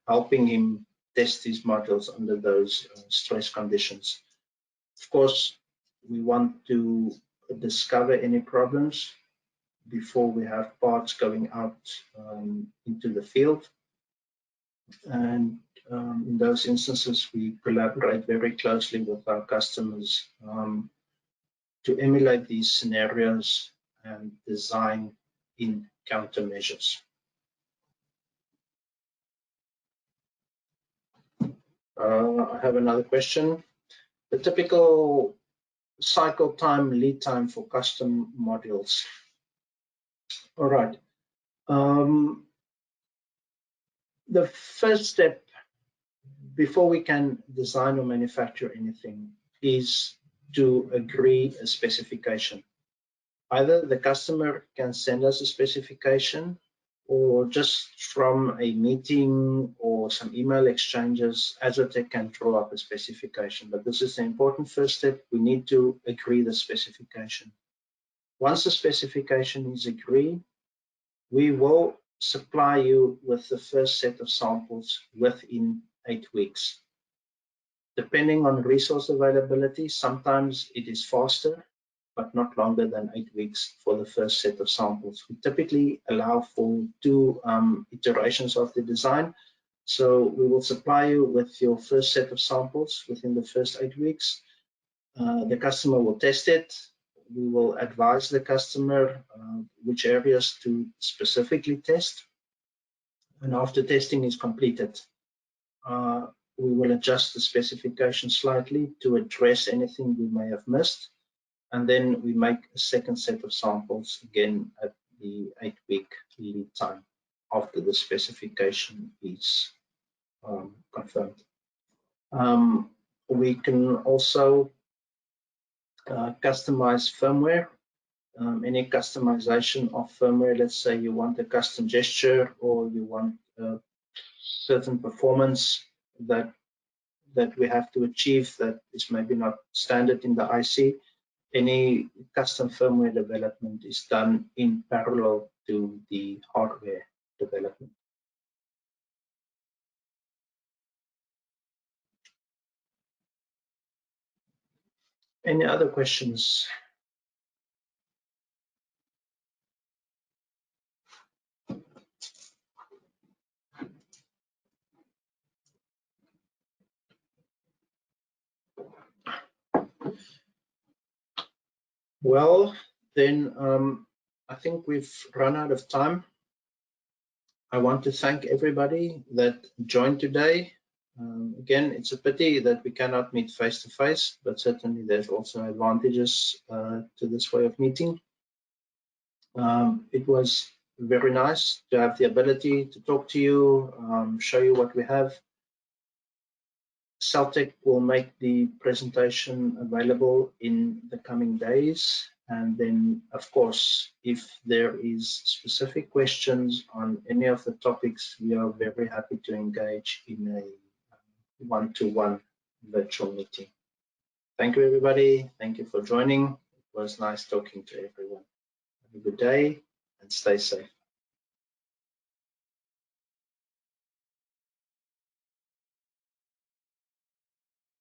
helping him test these modules under those stress conditions. Of course, we want to discover any problems before we have parts going out into the field. And in those instances, we collaborate very closely with our customers to emulate these scenarios and design in countermeasures. I have another question. The typical cycle time, lead time for custom modules. All right. The first step before we can design or manufacture anything is to agree a specification. Either the customer can send us a specification, or just from a meeting or some email exchanges, AZOTEQ can draw up a specification. But this is the important first step. We need to agree the specification. Once the specification is agreed, we will supply you with the first set of samples within 8 weeks. Depending on resource availability, sometimes it is faster, but not longer than 8 weeks for the first set of samples. We typically allow for 2 iterations of the design. So we will supply you with your first set of samples within the first 8 weeks. The customer will test it. We will advise the customer which areas to specifically test. And after testing is completed, we will adjust the specification slightly to address anything we may have missed. And then we make a second set of samples again at the 8-week lead time after the specification is confirmed. We can also customize firmware. Any customization of firmware, let's say you want a custom gesture or you want certain performance that we have to achieve that is maybe not standard in the IC. Any custom firmware development is done in parallel to the hardware development. Any other questions? Well, then I think we've run out of time. I want to thank everybody that joined today. Again, it's a pity that we cannot meet face-to-face, but certainly there's also advantages to this way of meeting. It was very nice to have the ability to talk to you, show you what we have. SELTECH will make the presentation available in the coming days. And then, of course, if there is specific questions on any of the topics, we are very happy to engage in a one-to-one virtual meeting. Thank you, everybody. Thank you for joining. It was nice talking to everyone. Have a good day and stay safe.